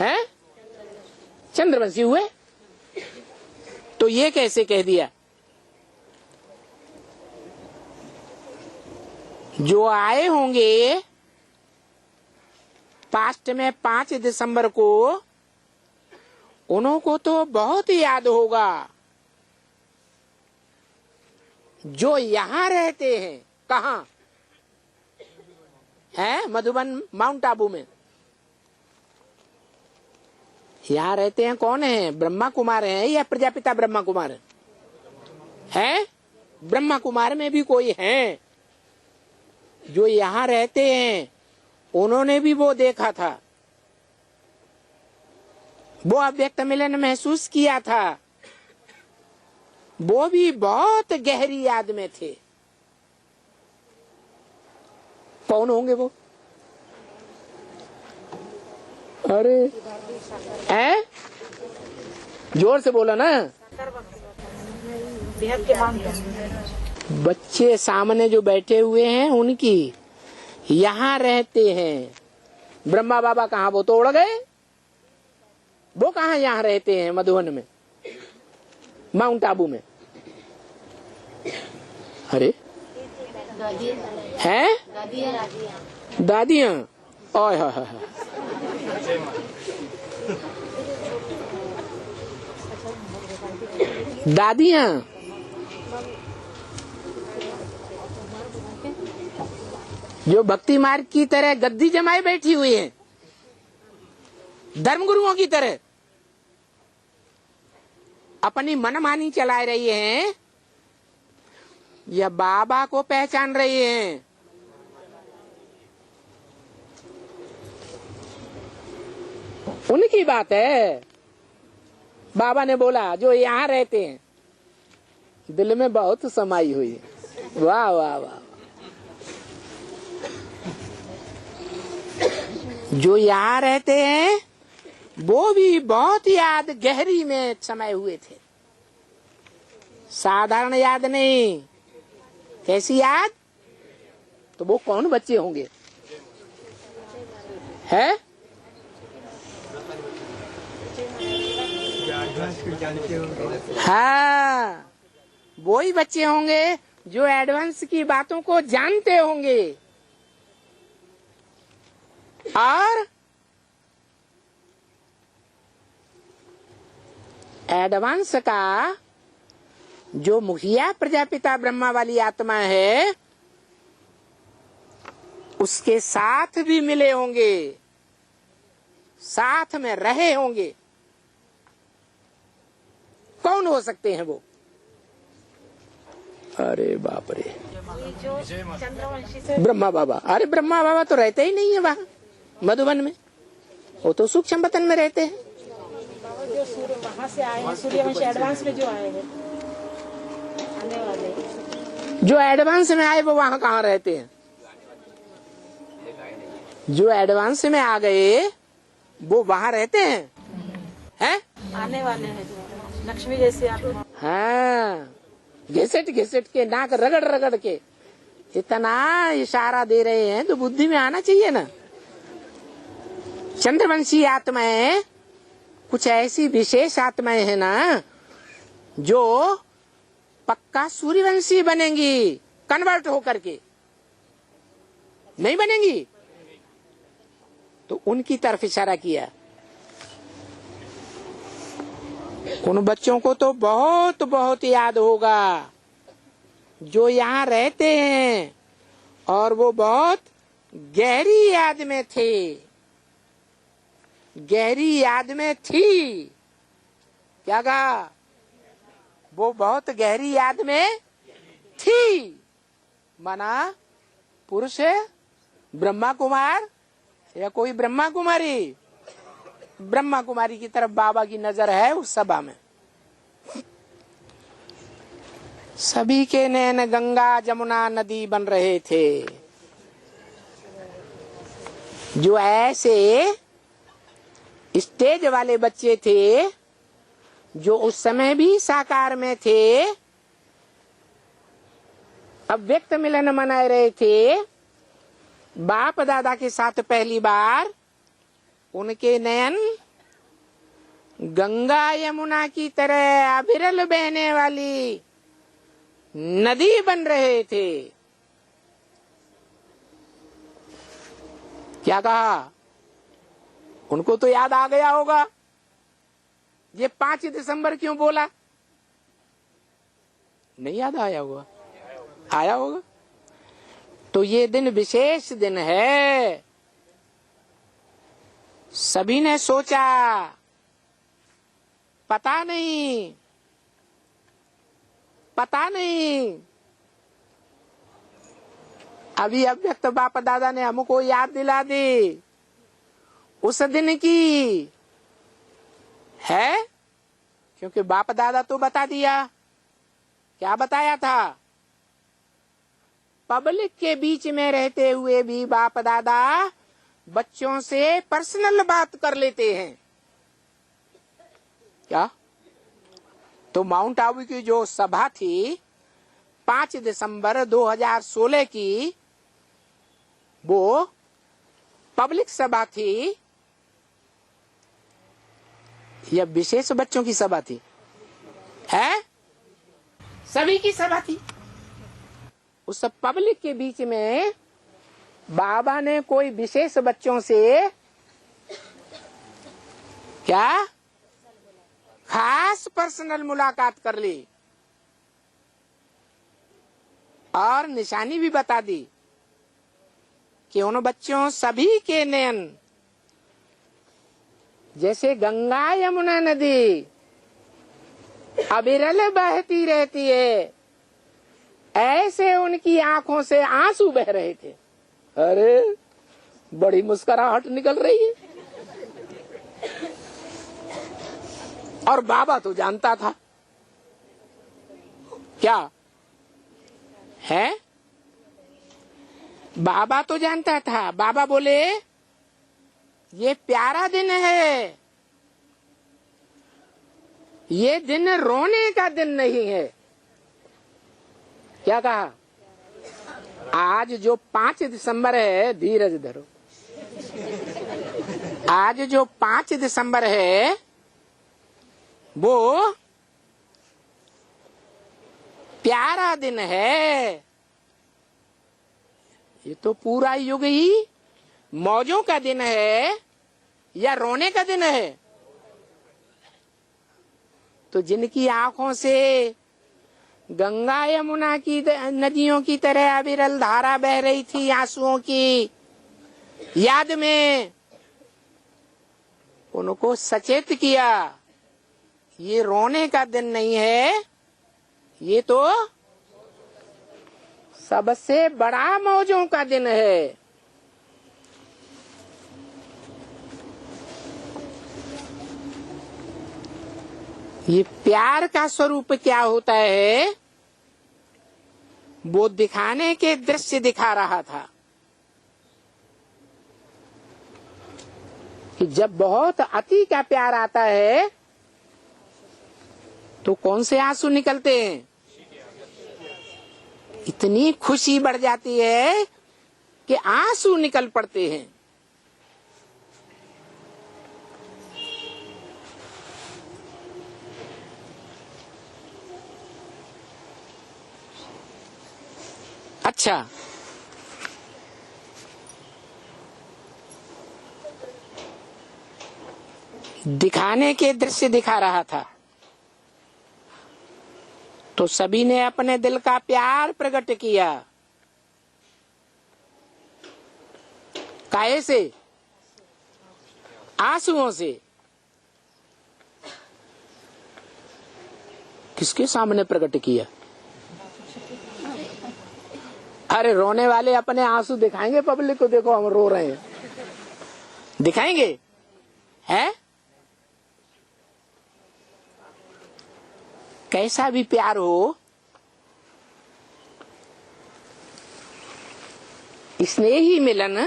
हैं? चंद्रवंशी हुए। तो ये कैसे कह दिया? जो आए होंगे पास्ट में 5 दिसंबर को, उनको तो बहुत याद होगा। जो यहाँ रहते हैं, कहाँ है? मधुबन माउंट आबू में यहाँ रहते हैं। कौन है? ब्रह्मा कुमार है या प्रजापिता ब्रह्मा कुमार है? ब्रह्मा कुमार में भी कोई है जो यहाँ रहते हैं। उन्होंने भी वो देखा था, वो अव्यक्त मिलन महसूस किया था। वो भी बहुत गहरी याद में थे। कौन होंगे वो? अरे हैं? जोर से बोला ना। बच्चे सामने जो बैठे हुए हैं उनकी यहाँ रहते हैं। ब्रह्मा बाबा कहाँ? वो तो उड़ गए। वो कहाँ यहाँ रहते हैं? मधुबन में, माउंट आबू में। अरे हैं? दादियाँ। ओए हा हा। दादियाँ जो भक्ति मार्ग की तरह गद्दी जमाए बैठी हुई हैं, धर्मगुरुओं की तरह अपनी मनमानी चला रही हैं या बाबा को पहचान रही हैं? उनकी बात है। बाबा ने बोला जो यहाँ रहते हैं, दिल में बहुत समाई हुई है। वाह वाह वाह। जो यहाँ रहते हैं वो भी बहुत याद गहरी में समाये हुए थे। साधारण याद नहीं। कैसी याद? तो वो कौन बच्चे होंगे? है? हाँ, वो ही बच्चे होंगे जो एडवांस की बातों को जानते होंगे और एडवांस का जो मुखिया प्रजापिता ब्रह्मा वाली आत्मा है उसके साथ भी मिले होंगे, साथ में रहे होंगे। कौन हो सकते हैं वो? अरे बाप रे, ब्रह्मा बाबा। अरे ब्रह्मा बाबा तो रहते ही नहीं है वहाँ मधुबन में, वो तो सूक्ष्म वतन में रहते हैं। जो वहाँ से आए हैं, सूर्यवंशी एडवांस में जो आए हैं, आने वाले जो एडवांस में आए वो वहाँ कहाँ रहते हैं? जो एडवांस में आ गए वो वहाँ रहते हैं, हैं? आने वाले हैं लक्ष्मी जैसे आप। हाँ, घिसट घिसट के, नाक रगड़ रगड़ के इतना इशारा दे रहे हैं तो बुद्धि में आना चाहिए ना। चंद्रवंशी आत्माएं कुछ ऐसी विशेष आत्माएं हैं ना जो पक्का सूर्यवंशी बनेंगी, कन्वर्ट होकर के। नहीं बनेंगी तो उनकी तरफ इशारा किया। उन बच्चों को तो बहुत बहुत याद होगा जो यहाँ रहते हैं और वो बहुत गहरी याद में थे, गहरी याद में थी। क्या कहा? वो बहुत गहरी याद में थी। माना पुरुष ब्रह्मा कुमार या कोई ब्रह्मा कुमारी? ब्रह्मा कुमारी की तरफ बाबा की नजर है उस सभा में। सभी के नैन गंगा जमुना नदी बन रहे थे। जो ऐसे स्टेज वाले बच्चे थे, जो उस समय भी साकार में थे, अव्यक्त मिलन मना रहे थे, बाप दादा के साथ पहली बार उनके नयन गंगा यमुना की तरह अविरल बहने वाली नदी बन रहे थे। क्या कहा? उनको तो याद आ गया होगा, ये 5 दिसंबर क्यों बोला? नहीं याद आया होगा? आया होगा। तो ये दिन विशेष दिन है। सभी ने सोचा, पता नहीं अभी अव्यक्त बाप दादा ने हमको याद दिला दी उस दिन की है, क्योंकि बाप दादा तो बता दिया। क्या बताया था? पब्लिक के बीच में रहते हुए भी बाप दादा बच्चों से पर्सनल बात कर लेते हैं। क्या? तो माउंट आबू की जो सभा थी 5 दिसंबर 2016 की, वो पब्लिक सभा थी या विशेष बच्चों की सभा थी? है? सभी की सभा थी। उस पब्लिक के बीच में बाबा ने कोई विशेष बच्चों से क्या खास पर्सनल मुलाकात कर ली और निशानी भी बता दी कि उन बच्चों सभी के नयन जैसे गंगा यमुना नदी अविरल बहती रहती है, ऐसे उनकी आंखों से आंसू बह रहे थे। अरे बड़ी मुस्कुराहट निकल रही है। और बाबा तो जानता था। क्या है? बाबा तो जानता था। बाबा बोले ये प्यारा दिन है, ये दिन रोने का दिन नहीं है। क्या कहा? आज जो 5 दिसंबर है, धीरज धरो, आज जो 5 दिसंबर है वो प्यारा दिन है। ये तो पूरा युग ही मौजों का दिन है या रोने का दिन है? तो जिनकी आंखों से गंगा यमुना की नदियों की तरह अविरल धारा बह रही थी आंसुओं की याद में, उनको सचेत किया ये रोने का दिन नहीं है, ये तो सबसे बड़ा मौजों का दिन है। ये प्यार का स्वरूप क्या होता है, वो दिखाने के दृश्य दिखा रहा था कि जब बहुत अति का प्यार आता है तो कौन से आंसू निकलते हैं? इतनी खुशी बढ़ जाती है कि आंसू निकल पड़ते हैं। अच्छा, दिखाने के दृश्य दिखा रहा था तो सभी ने अपने दिल का प्यार प्रकट किया। काहे से? आंसुओं से। किसके सामने प्रकट किया? अरे रोने वाले अपने आंसू दिखाएंगे पब्लिक को, देखो हम रो रहे हैं, दिखाएंगे? है? कैसा भी प्यार हो, स्नेही मिलन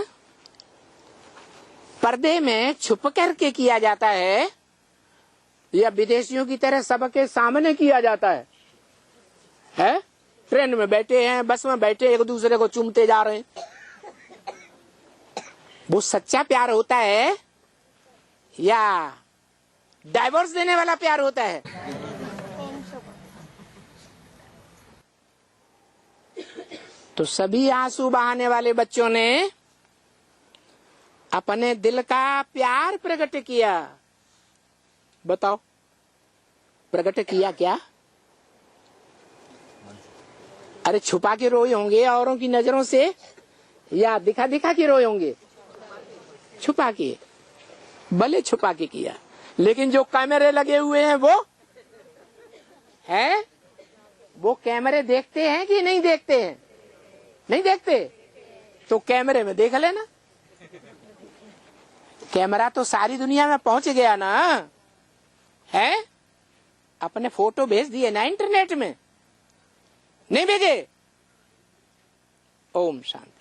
पर्दे में छुप करके किया जाता है या विदेशियों की तरह सबके सामने किया जाता है? है? ट्रेन में बैठे हैं, बस में बैठे, एक दूसरे को चूमते जा रहे हैं। वो सच्चा प्यार होता है या डाइवोर्स देने वाला प्यार होता है? तो सभी आंसू बहाने वाले बच्चों ने अपने दिल का प्यार प्रकट किया। बताओ, प्रकट किया क्या? अरे छुपा के रोए होंगे औरों की नजरों से या दिखा दिखा के रोए होंगे? छुपा के, भले छुपा के किया, लेकिन जो कैमरे लगे हुए हैं वो कैमरे देखते हैं कि नहीं देखते हैं? नहीं देखते तो कैमरे में देख लेना। कैमरा तो सारी दुनिया में पहुंच गया ना, है? अपने फोटो भेज दिए ना इंटरनेट में, नहीं भेजे? ओम शांति।